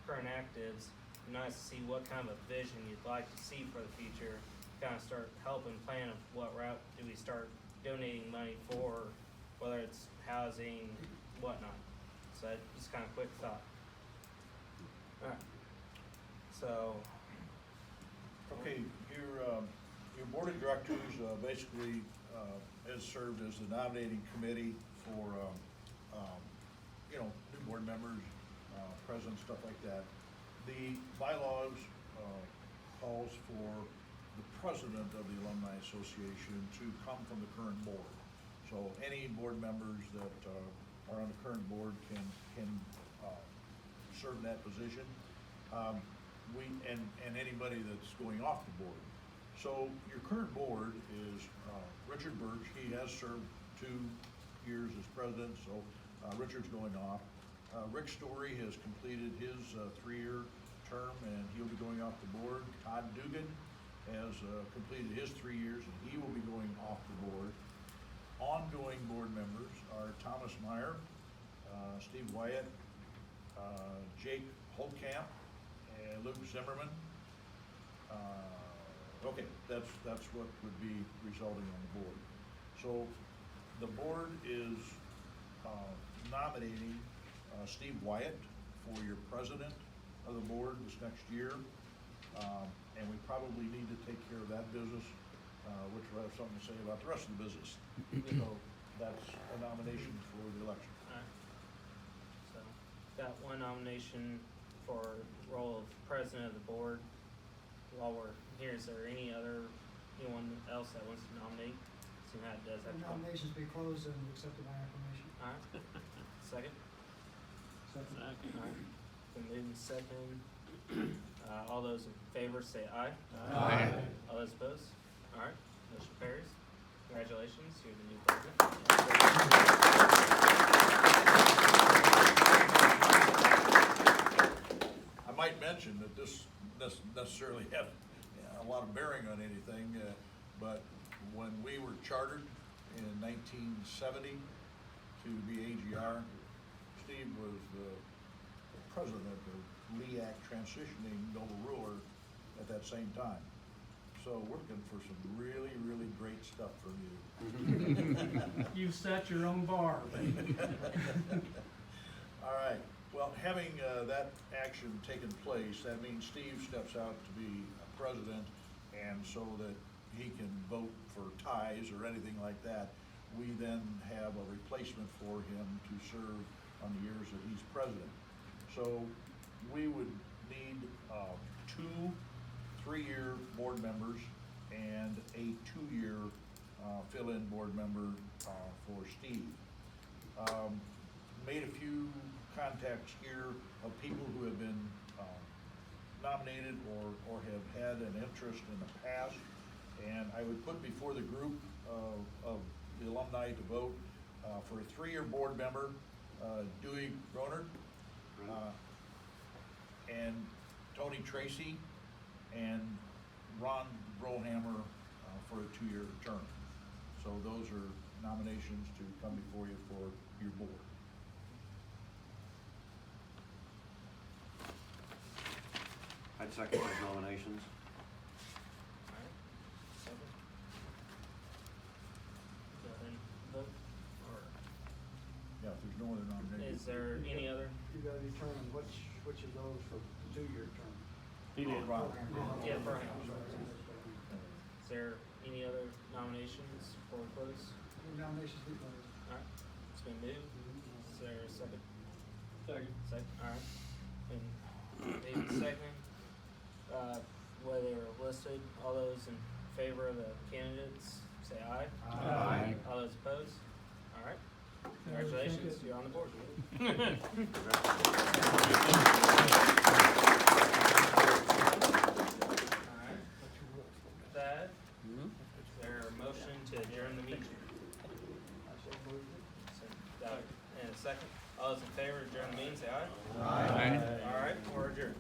actives, nice to see what kind of vision you'd like to see for the future. Kind of start helping plan of what route do we start donating money for, whether it's housing, whatnot. So just kind of quick thought. Alright. So. Okay, your board of directors basically has served as the nominating committee for, new board members, presidents, stuff like that. The bylaws calls for the president of the Alumni Association to come from the current board. So any board members that are on the current board can serve in that position. And anybody that's going off the board. So your current board is Richard Birch. He has served 2 years as president, so Richard's going off. Rick Story has completed his 3-year term and he'll be going off the board. Todd Dugan has completed his 3 years and he will be going off the board. Ongoing board members are Thomas Meyer, Steve Wyatt, Jake Holtkamp and Luke Zimmerman. Okay, that's what would be resulting on the board. So the board is nominating Steve Wyatt for your president of the board this next year. And we probably need to take care of that business, which will have something to say about the rest of the business. So that's a nomination for the election. Alright. So, got one nomination for role of president of the board. While we're here, is there anyone else that wants to nominate? See how it does have to come. Nominations be closed and accepted by acclamation. Alright, second? Second. Alright, been moved and second. All those in favor say aye. Aye. All those opposed? Alright, motion carries. Congratulations, you're the new president. I might mention that this doesn't necessarily have a lot of bearing on anything, but when we were chartered in 1970 to be AGR, Steve was the president of LEAC transitioning Noble Ruler at that same time. So we're looking for some really, really great stuff from you. You've set your own bar, baby. All right, well, having that action taken place, that means Steve steps out to be a president, and so that he can vote for ties or anything like that, we then have a replacement for him to serve on the years that he's president. So we would need 2 3-year board members and a 2-year fill-in board member for Steve. Made a few contacts here of people who have been nominated or have had an interest in the past, and I would put before the group of the alumni to vote for a 3-year board member, Dewey Gronert, and Tony Tracy, and Ron Brohammer for a 2-year term. So those are nominations to come before you for your board. I'd second those nominations. Alright, second. Go ahead and vote, or Yeah, if there's no other nominations. is there any other? You gotta determine which of those for the 2-year term. He did. Ron. Yeah, Brian. Is there any other nominations before we close? Nominations be closed. Alright, it's been moved. Is there a second? Second. Second, alright. Been moved and second. Whether they're listed, all those in favor of the candidates, say aye. Aye. All those opposed? Alright. Congratulations, you're on the board. Alright. That, is there a motion to adjourn the meeting? And a second. All those in favor of adjourn the meeting, say aye. Aye. Alright, we're adjourned.